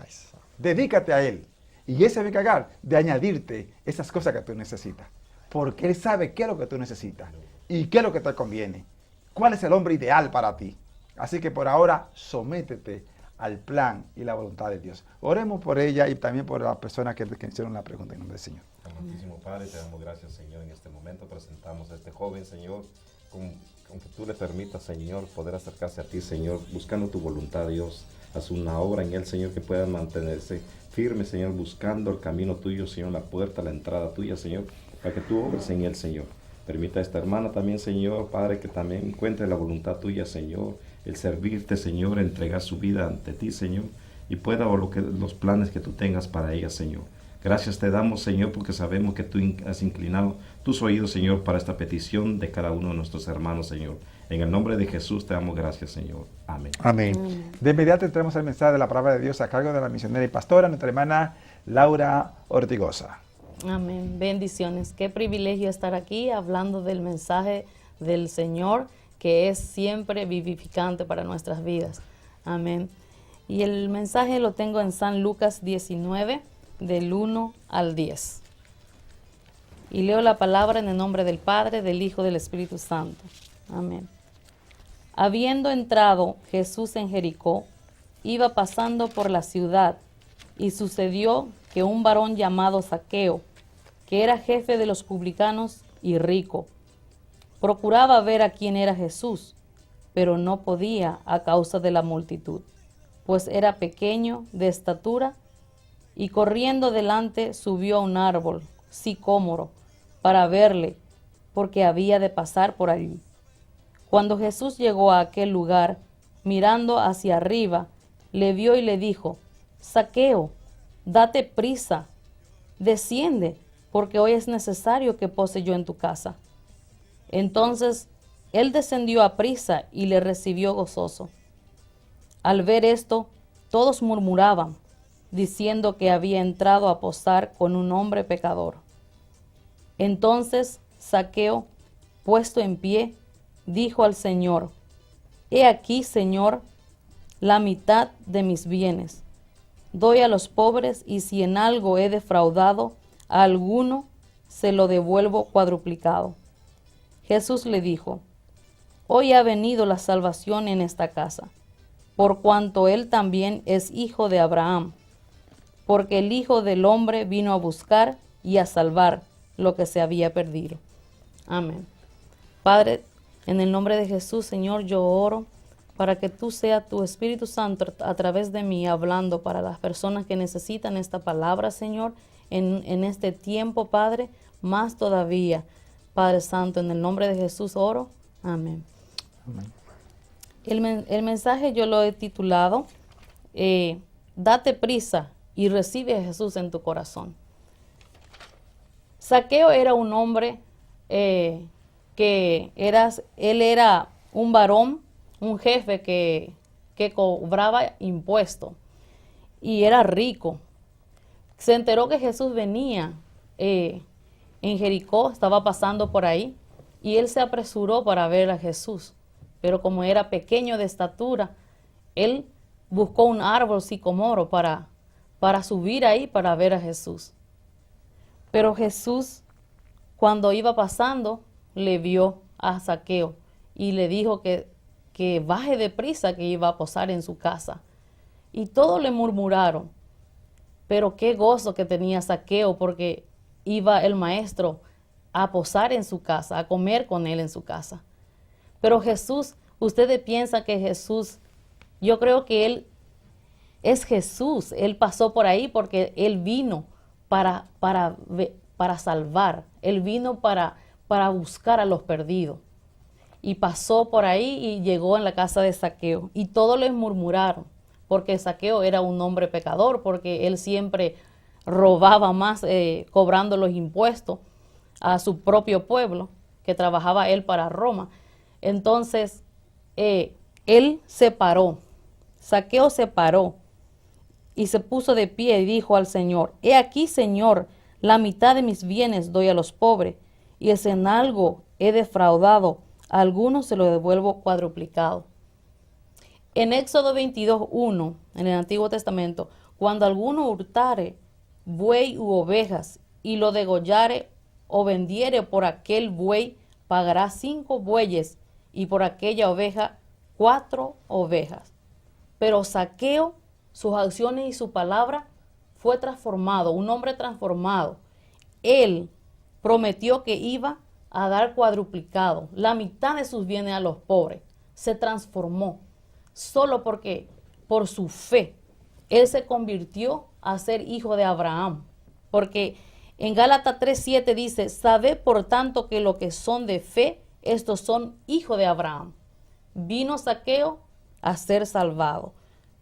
Speaker 1: Dedícate a Él. Y Él se va a encargar de añadirte esas cosas que tú necesitas. Porque Él sabe qué es lo que tú necesitas y qué es lo que te conviene. ¿Cuál es el hombre ideal para ti? Así que por ahora, sométete al plan y la voluntad de Dios. Oremos por ella y también por las personas que hicieron la pregunta en nombre del Señor.
Speaker 3: Amantísimo Padre, te damos gracias, Señor. En este momento presentamos a este joven, Señor, con que tú le permitas, Señor, poder acercarse a ti, Señor, buscando tu voluntad, Dios. Haz una obra en él, Señor, que pueda mantenerse firme, Señor, buscando el camino tuyo, Señor, la puerta, la entrada tuya, Señor, para que tú obres en él, Señor. Permita a esta hermana también, Señor, Padre, que también encuentre la voluntad tuya, Señor, el servirte, Señor, entregar su vida ante ti, Señor, y pueda los planes que tú tengas para ella, Señor. Gracias te damos, Señor, porque sabemos que tú has inclinado tus oídos, Señor, para esta petición de cada uno de nuestros hermanos, Señor. En el nombre de Jesús te damos gracias, Señor. Amén.
Speaker 1: Amén. De inmediato entramos al mensaje de la palabra de Dios a cargo de la misionera y pastora, nuestra hermana Laura Ortigosa.
Speaker 4: Amén. Bendiciones. Qué privilegio estar aquí hablando del mensaje del Señor, que es siempre vivificante para nuestras vidas. Amén. Y el mensaje lo tengo en San Lucas 19, del 1 al 10. Y leo la palabra en el nombre del Padre, del Hijo, del Espíritu Santo. Amén. Habiendo entrado Jesús en Jericó, iba pasando por la ciudad, y sucedió que un varón llamado Zaqueo, que era jefe de los publicanos y rico, procuraba ver a quién era Jesús, pero no podía a causa de la multitud, pues era pequeño de estatura, y corriendo delante subió a un árbol sicómoro para verle, porque había de pasar por allí. Cuando Jesús llegó a aquel lugar, mirando hacia arriba, le vio y le dijo: Zaqueo, date prisa, desciende, porque hoy es necesario que pose yo en tu casa. Entonces él descendió a prisa y le recibió gozoso. Al ver esto, todos murmuraban, diciendo que había entrado a posar con un hombre pecador. Entonces Zaqueo, puesto en pie, dijo al Señor: He aquí, Señor, la mitad de mis bienes doy a los pobres, y si en algo he defraudado a alguno, se lo devuelvo cuadruplicado. Jesús le dijo: Hoy ha venido la salvación en esta casa, por cuanto él también es hijo de Abraham, porque el Hijo del Hombre vino a buscar y a salvar lo que se había perdido. Amén. Padre, en el nombre de Jesús, Señor, yo oro para que tú seas tu Espíritu Santo a través de mí hablando para las personas que necesitan esta palabra, Señor, en este tiempo, Padre, más todavía. Padre Santo, en el nombre de Jesús oro. Amén.
Speaker 1: Amén.
Speaker 4: El mensaje yo lo he titulado Date prisa y recibe a Jesús en tu corazón. Zaqueo era un hombre él era un varón, un jefe que cobraba impuestos y era rico. Se enteró que Jesús venía en Jericó, estaba pasando por ahí, y él se apresuró para ver a Jesús. Pero como era pequeño de estatura, él buscó un árbol sicomoro para subir ahí para ver a Jesús. Pero Jesús, cuando iba pasando, le vio a Zaqueo y le dijo que baje deprisa, que iba a posar en su casa. Y todos le murmuraron. Pero qué gozo que tenía Zaqueo, porque iba el maestro a posar en su casa, a comer con él en su casa. Pero Jesús, ustedes piensan que Jesús, yo creo que él es Jesús. Él pasó por ahí porque él vino para salvar. Él vino para buscar a los perdidos. Y pasó por ahí y llegó en la casa de Zaqueo. Y todos les murmuraron, porque Zaqueo era un hombre pecador, porque él siempre robaba más, cobrando los impuestos a su propio pueblo, que trabajaba él para Roma. Entonces, él se paró, Zaqueo se paró y se puso de pie y dijo al Señor: He aquí, Señor, la mitad de mis bienes doy a los pobres, y si en algo he defraudado a algunos, se lo devuelvo cuadruplicado. En Éxodo 22:1, en el Antiguo Testamento, cuando alguno hurtare buey u ovejas y lo degollare o vendiere, por aquel buey pagará 5 bueyes, y por aquella oveja 4 ovejas. Pero Zaqueo, sus acciones y su palabra, fue transformado, un hombre transformado. Él prometió que iba a dar cuadruplicado, la mitad de sus bienes a los pobres. Se transformó solo porque por su fe él se convirtió a ser hijo de Abraham. Porque en Gálatas 3:7 dice: Sabed por tanto que lo que son de fe, estos son hijos de Abraham. Vino Zaqueo a ser salvado.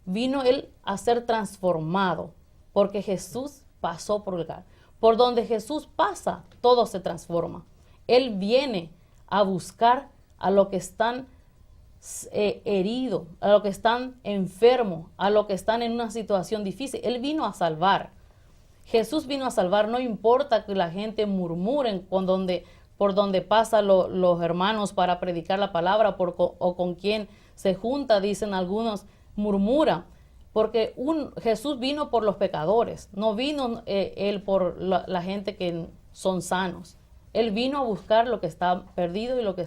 Speaker 4: Vino él a ser transformado, porque Jesús pasó por el lugar. Por donde Jesús pasa, todo se transforma. Él viene a buscar a los que están heridos, a los que están enfermos, a los que están en una situación difícil. Él vino a salvar. Jesús vino a salvar. No importa que la gente murmure por donde pasan los hermanos para predicar la palabra, o con quien se junta, dicen algunos, murmura. Porque Jesús vino por los pecadores, no vino él por la gente que son sanos. Él vino a buscar lo que está perdido y lo que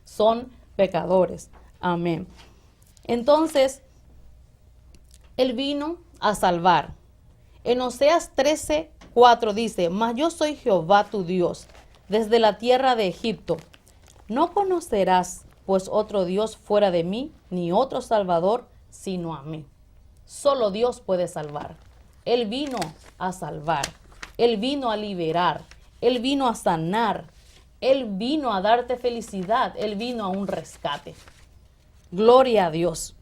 Speaker 4: son pecadores. Amén. Entonces, él vino a salvar. En Oseas 13:4 dice: Mas yo soy Jehová tu Dios, desde la tierra de Egipto. No conocerás pues otro Dios fuera de mí, ni otro Salvador sino a mí. Solo Dios puede salvar. Él vino a salvar. Él vino a liberar. Él vino a sanar. Él vino a darte felicidad. Él vino a un rescate. Gloria a Dios.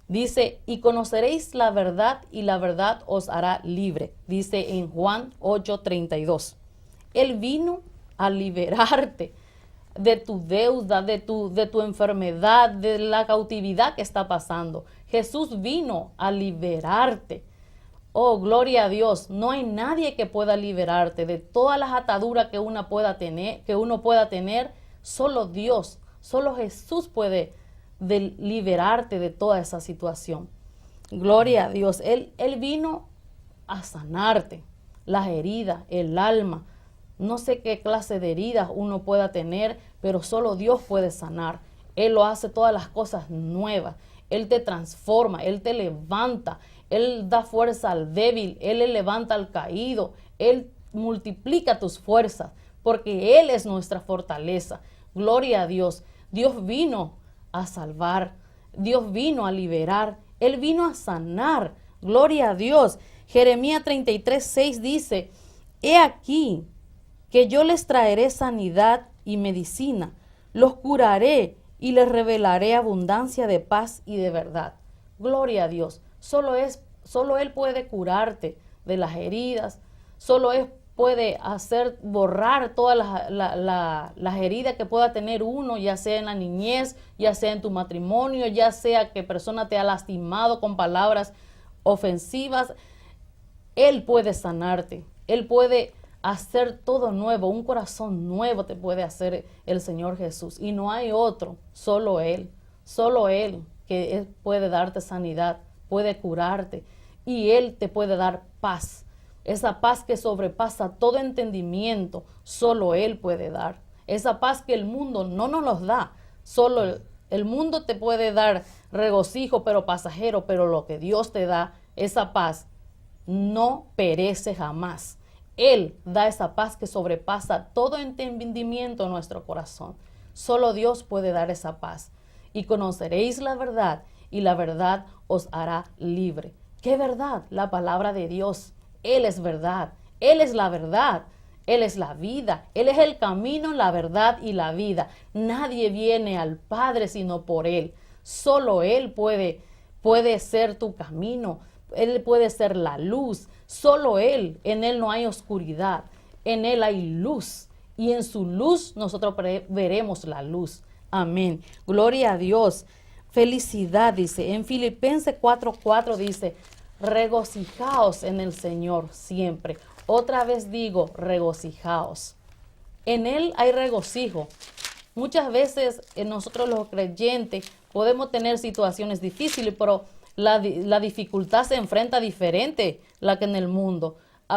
Speaker 4: Dice: y conoceréis la verdad, y la verdad os hará libre. Dice en Juan 8:32. Él vino a liberarte de tu deuda, de tu enfermedad, de la cautividad que está pasando. Jesús vino a liberarte. Oh, gloria a Dios. No hay nadie que pueda liberarte de todas las ataduras que uno pueda tener. Solo Dios. Solo Jesús puede liberarte de toda esa situación. Gloria a Dios. Él vino a sanarte las heridas, el alma. No sé qué clase de heridas uno pueda tener, pero solo Dios puede sanar. Él lo hace todas las cosas nuevas. Él te transforma, Él te levanta, Él da fuerza al débil, Él le levanta al caído, Él multiplica tus fuerzas, porque Él es nuestra fortaleza. Gloria a Dios. Dios vino a salvar, Dios vino a liberar, Él vino a sanar. Gloria a Dios. Jeremías 33:6 dice, he aquí que yo les traeré sanidad y medicina, los curaré y les revelaré abundancia de paz y de verdad. Gloria a Dios. Solo Él puede curarte de las heridas, solo Él puede hacer borrar todas las heridas que pueda tener uno, ya sea en la niñez, ya sea en tu matrimonio, ya sea que persona te ha lastimado con palabras ofensivas. Él puede sanarte, Él puede hacer todo nuevo, un corazón nuevo te puede hacer el Señor Jesús. Y no hay otro, solo Él que puede darte sanidad, puede curarte y Él te puede dar paz. Esa paz que sobrepasa todo entendimiento, solo Él puede dar. Esa paz que el mundo no nos los da. Solo el mundo te puede dar regocijo, pero pasajero, pero lo que Dios te da, esa paz, no perece jamás. Él da esa paz que sobrepasa todo entendimiento en nuestro corazón. Solo Dios puede dar esa paz. Y conoceréis la verdad, y la verdad os hará libre. ¿Qué verdad? La palabra de Dios. Él es verdad, Él es la verdad, Él es la vida, Él es el camino, la verdad y la vida. Nadie viene al Padre sino por Él. Solo Él puede ser tu camino, Él puede ser la luz. Solo Él, en Él no hay oscuridad, en Él hay luz. Y en su luz nosotros veremos la luz. Amén. Gloria a Dios. Felicidad, dice. En Filipenses 4:4 dice, regocijaos en el Señor siempre. Otra vez digo, regocijaos. En Él hay regocijo. Muchas veces nosotros los creyentes podemos tener situaciones difíciles, pero la dificultad se enfrenta diferente la que en el mundo.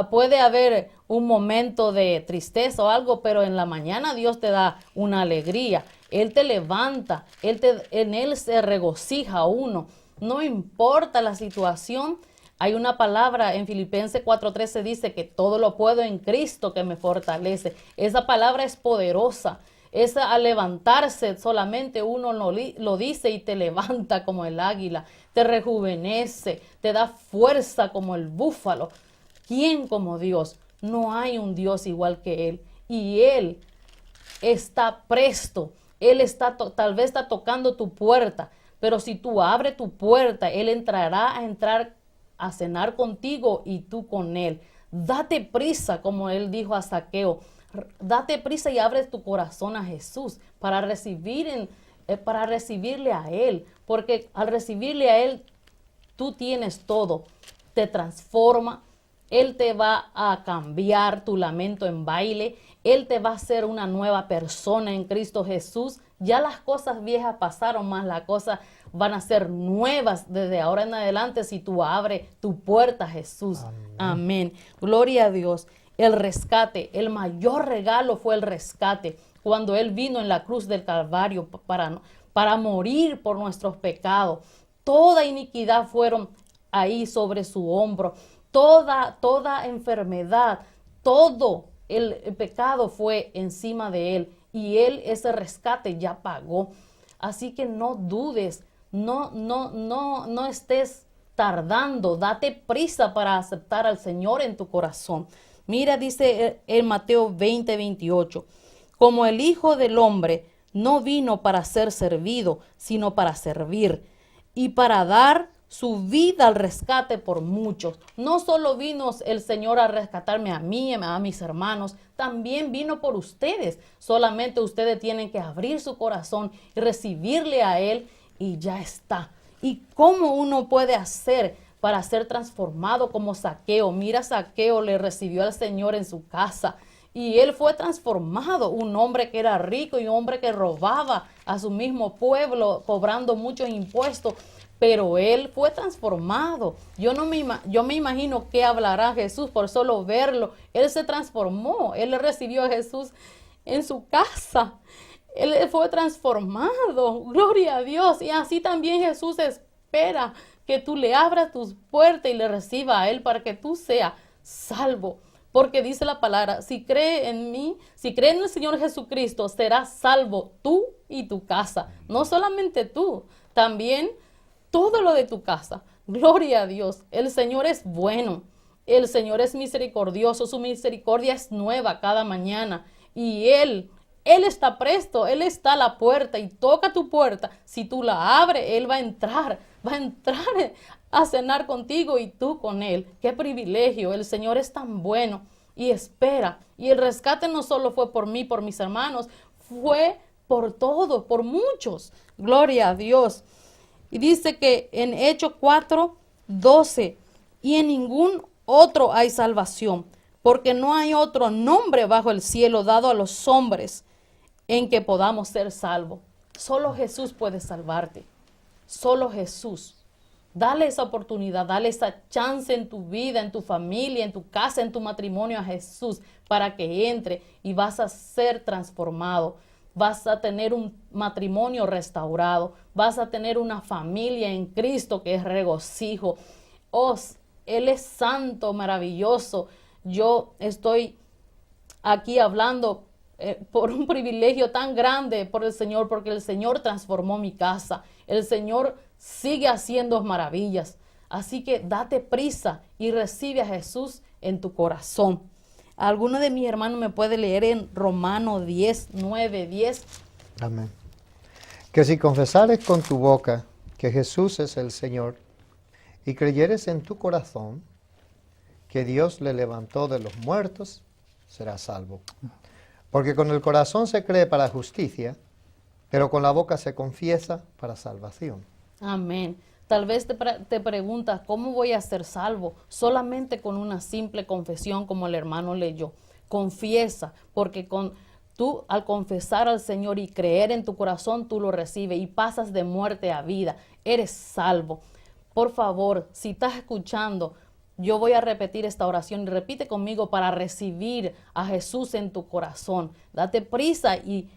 Speaker 4: Puede haber un momento de tristeza o algo, pero en la mañana Dios te da una alegría. Él te levanta, en Él se regocija uno. No importa la situación. Hay una palabra en Filipenses 4:13 dice que todo lo puedo en Cristo que me fortalece. Esa palabra es poderosa. Esa al levantarse solamente uno lo dice y te levanta como el águila, te rejuvenece, te da fuerza como el búfalo. ¿Quién como Dios? No hay un Dios igual que Él. Y Él está presto. Él tal vez está tocando tu puerta, pero si tú abres tu puerta, Él entrará a cenar contigo y tú con Él. Date prisa, como Él dijo a Zaqueo. Date prisa y abre tu corazón a Jesús para recibirle a Él, porque al recibirle a Él, tú tienes todo. Te transforma, Él te va a cambiar tu lamento en baile, Él te va a hacer una nueva persona en Cristo Jesús. Ya las cosas viejas pasaron, más las cosas van a ser nuevas desde ahora en adelante si tú abres tu puerta a Jesús. Amén. Amén. Gloria a Dios. El rescate, el mayor regalo fue el rescate. Cuando Él vino en la cruz del Calvario para morir por nuestros pecados. Toda iniquidad fueron ahí sobre su hombro. Toda enfermedad, todo el pecado fue encima de Él. Y Él ese rescate ya pagó. Así que no dudes, no estés tardando. Date prisa para aceptar al Señor en tu corazón. Mira, dice en Mateo 20:28, como el Hijo del Hombre no vino para ser servido, sino para servir y para dar su vida al rescate por muchos. No solo vino el Señor a rescatarme a mí, a mis hermanos, también vino por ustedes. Solamente ustedes tienen que abrir su corazón y recibirle a Él y ya está. ¿Y cómo uno puede hacer para ser transformado como Zaqueo? Mira, Zaqueo le recibió al Señor en su casa Y él fue transformado, un hombre que era rico y un hombre que robaba a su mismo pueblo, cobrando muchos impuestos. Pero él fue transformado. Yo me imagino qué hablará Jesús por solo verlo. Él se transformó. Él recibió a Jesús en su casa. Él fue transformado. Gloria a Dios. Y así también Jesús espera que tú le abras tus puertas y le recibas a Él para que tú seas salvo. Porque dice la palabra, si cree en mí, si cree en el Señor Jesucristo, serás salvo tú y tu casa. No solamente tú, también todo lo de tu casa. Gloria a Dios. El Señor es bueno. El Señor es misericordioso. Su misericordia es nueva cada mañana. Y Él está presto. Él está a la puerta y toca tu puerta. Si tú la abres, Él va a entrar a cenar contigo y tú con Él. Qué privilegio. El Señor es tan bueno y espera. Y el rescate no solo fue por mí, por mis hermanos, fue por todos, por muchos. Gloria a Dios. Y dice que en Hechos 4:12, y en ningún otro hay salvación, porque no hay otro nombre bajo el cielo dado a los hombres en que podamos ser salvos. Solo Jesús puede salvarte. Solo Jesús. Dale esa oportunidad, dale esa chance en tu vida, en tu familia, en tu casa, en tu matrimonio a Jesús para que entre y vas a ser transformado. Vas a tener un matrimonio restaurado, vas a tener una familia en Cristo que es regocijo. Él es santo, maravilloso. Yo estoy aquí hablando por un privilegio tan grande por el Señor, porque el Señor transformó mi casa. El Señor sigue haciendo maravillas. Así que date prisa y recibe a Jesús en tu corazón. ¿Alguno de mis hermanos me puede leer en Romanos 10:9-10?
Speaker 2: Amén. Que si confesares con tu boca que Jesús es el Señor y creyeres en tu corazón que Dios le levantó de los muertos, serás salvo. Porque con el corazón se cree para justicia, pero con la boca se confiesa para salvación.
Speaker 4: Amén. Tal vez te preguntas, ¿cómo voy a ser salvo? Solamente con una simple confesión como el hermano leyó. Confiesa, porque tú al confesar al Señor y creer en tu corazón, tú lo recibes y pasas de muerte a vida. Eres salvo. Por favor, si estás escuchando, yo voy a repetir esta oración y repite conmigo para recibir a Jesús en tu corazón. Date prisa y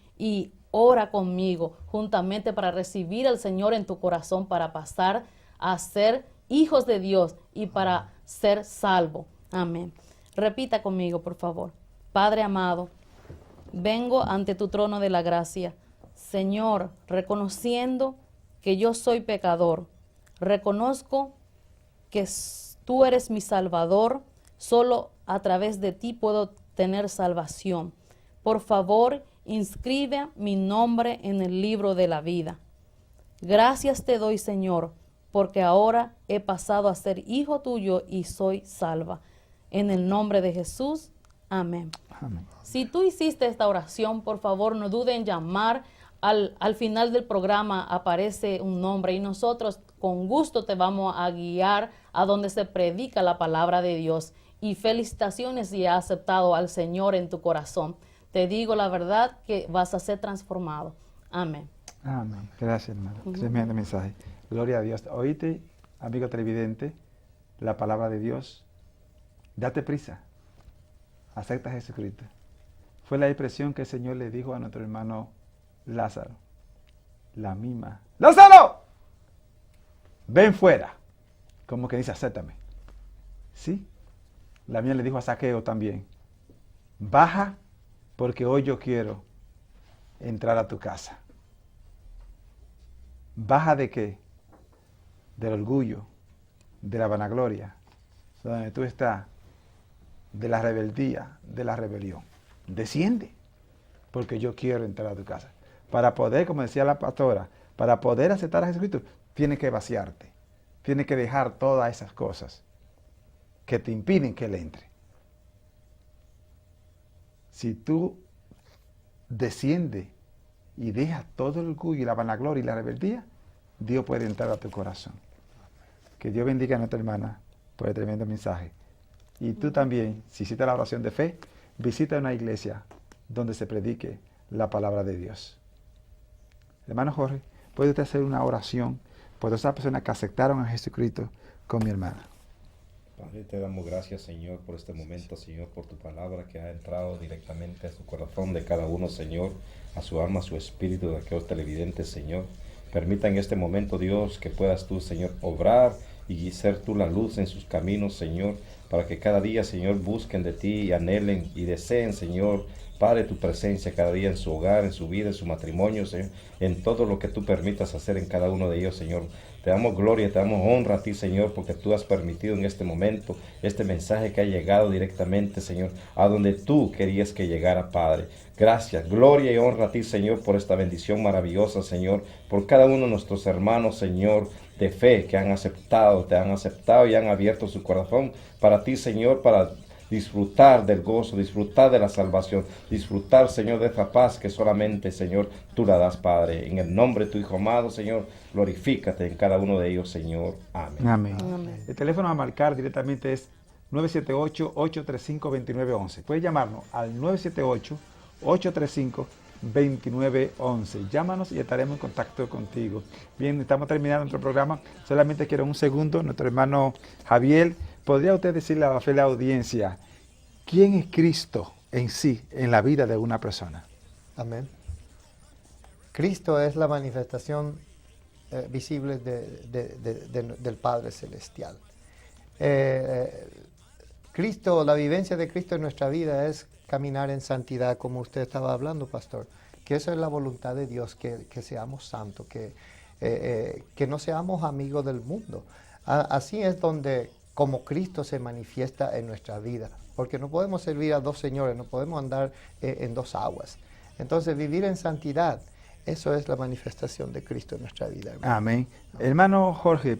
Speaker 4: ora conmigo juntamente para recibir al Señor en tu corazón, para pasar a ser hijos de Dios y para ser salvo. Amén. Repita conmigo, por favor. Padre amado, vengo ante tu trono de la gracia. Señor, reconociendo que yo soy pecador, reconozco que tú eres mi Salvador, solo a través de ti puedo tener salvación. Por favor, inscribe mi nombre en el libro de la vida. Gracias te doy, Señor, porque ahora he pasado a ser hijo tuyo y soy salva. En el nombre de Jesús, amén.
Speaker 1: Amén.
Speaker 4: Si tú hiciste esta oración, por favor, no dude en llamar. Al final del programa aparece un nombre y nosotros con gusto te vamos a guiar a donde se predica la palabra de Dios. Y felicitaciones si has aceptado al Señor en tu corazón. Te digo la verdad que vas a ser transformado. Amén.
Speaker 1: Amén. Gracias, hermano. Tremendo mensaje. Gloria a Dios. Oíste, amigo televidente, la palabra de Dios. Date prisa. Acepta a Jesucristo. Fue la expresión que el Señor le dijo a nuestro hermano Lázaro. La misma. ¡Lázaro! Ven fuera. Como que dice, acéptame. Sí. La mía le dijo a Zaqueo también. Baja, porque hoy yo quiero entrar a tu casa. ¿Baja de qué? Del orgullo, de la vanagloria, donde tú estás, de la rebeldía, de la rebelión. Desciende, porque yo quiero entrar a tu casa. Para poder, como decía la pastora, para poder aceptar a Jesucristo, tienes que vaciarte. Tienes que dejar todas esas cosas que te impiden que Él entre. Si tú desciendes y dejas todo el orgullo y la vanagloria y la rebeldía, Dios puede entrar a tu corazón. Que Dios bendiga a nuestra hermana por el tremendo mensaje. Y tú también, si hiciste la oración de fe, visita una iglesia donde se predique la palabra de Dios. Hermano Jorge, ¿puede usted hacer una oración por esas personas que aceptaron a Jesucristo con mi hermana?
Speaker 3: Padre, te damos gracias, Señor, por este momento, Señor, por tu palabra que ha entrado directamente a su corazón de cada uno, Señor, a su alma, a su espíritu, de aquellos televidentes, Señor. Permita en este momento, Dios, que puedas tú, Señor, obrar y ser tú la luz en sus caminos, Señor, para que cada día, Señor, busquen de ti y anhelen y deseen, Señor, Padre, tu presencia cada día en su hogar, en su vida, en su matrimonio, Señor, en todo lo que tú permitas hacer en cada uno de ellos, Señor. Te damos gloria, te damos honra a ti, Señor, porque tú has permitido en este momento este mensaje que ha llegado directamente, Señor, a donde tú querías que llegara, Padre. Gracias, gloria y honra a ti, Señor, por esta bendición maravillosa, Señor, por cada uno de nuestros hermanos, Señor, de fe que han aceptado, te han aceptado y han abierto su corazón para ti, Señor, para disfrutar del gozo, disfrutar de la salvación, disfrutar, Señor, de esa paz que solamente, Señor, tú la das, Padre. En el nombre de tu Hijo amado, Señor, glorifícate en cada uno de ellos, Señor. Amén.
Speaker 1: Amén.
Speaker 4: Amén.
Speaker 1: El teléfono a marcar directamente es 978-835-2911. Puedes llamarnos al 978-835-2911. Llámanos y estaremos en contacto contigo. Bien, estamos terminando nuestro programa. Solamente quiero un segundo. Nuestro hermano Javier, ¿podría usted decirle a la fiel audiencia quién es Cristo en sí, en la vida de una persona?
Speaker 2: Amén. Cristo es la manifestación visible del Padre Celestial. Cristo, la vivencia de Cristo en nuestra vida es caminar en santidad, como usted estaba hablando, pastor, que esa es la voluntad de Dios, que seamos santos, que no seamos amigos del mundo. Así es donde, como Cristo se manifiesta en nuestra vida, porque no podemos servir a dos señores, no podemos andar en dos aguas. Entonces, vivir en santidad, eso es la manifestación de Cristo en nuestra vida, hermano.
Speaker 1: Amén. Hermano Jorge,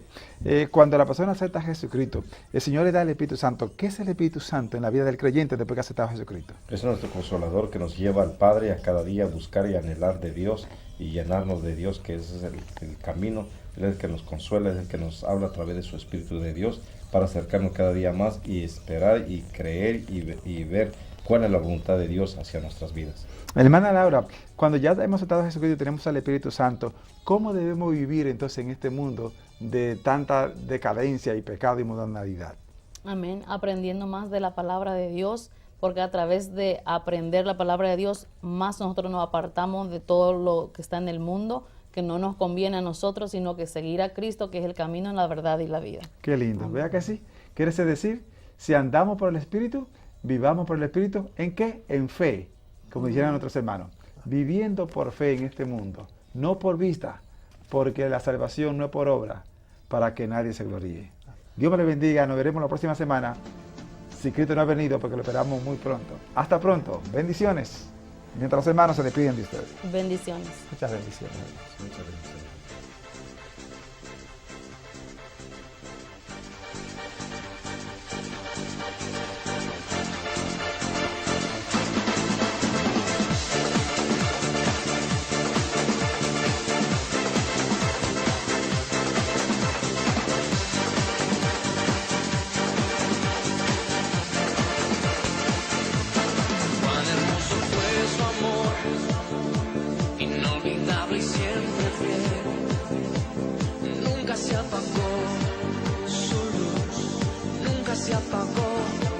Speaker 1: cuando la persona acepta a Jesucristo, el Señor le da el Espíritu Santo. ¿Qué es el Espíritu Santo en la vida del creyente después que ha aceptado a Jesucristo?
Speaker 3: Es nuestro consolador que nos lleva al Padre a cada día a buscar y anhelar de Dios y llenarnos de Dios, que ese es el camino. Él es el que nos consuela, es el que nos habla a través de su Espíritu de Dios para acercarnos cada día más y esperar y creer y ver cuál es la voluntad de Dios hacia nuestras vidas.
Speaker 1: Hermana Laura, cuando ya hemos aceptado a Jesucristo y tenemos al Espíritu Santo, ¿cómo debemos vivir entonces en este mundo de tanta decadencia y pecado y mundanalidad?
Speaker 4: Amén. Aprendiendo más de la palabra de Dios, porque a través de aprender la palabra de Dios, más nosotros nos apartamos de todo lo que está en el mundo, que no nos conviene a nosotros, sino que seguir a Cristo, que es el camino, la verdad y la vida.
Speaker 1: Qué lindo.
Speaker 4: Amén.
Speaker 1: ¿Vea que sí? Quiere decir, si andamos por el Espíritu, vivamos por el Espíritu, ¿en qué? En fe, como dijeron nuestros hermanos, viviendo por fe en este mundo, no por vista, porque la salvación no es por obra, para que nadie se gloríe. Dios me le bendiga, nos veremos la próxima semana, si Cristo no ha venido, porque lo esperamos muy pronto. Hasta pronto, bendiciones, mientras los hermanos se despiden de ustedes.
Speaker 4: Bendiciones.
Speaker 2: Muchas bendiciones.
Speaker 3: Muchas bendiciones.
Speaker 5: Cuán hermoso fue su amor, inolvidable y siempre fiel. Nunca se apagó su luz, nunca se apagó.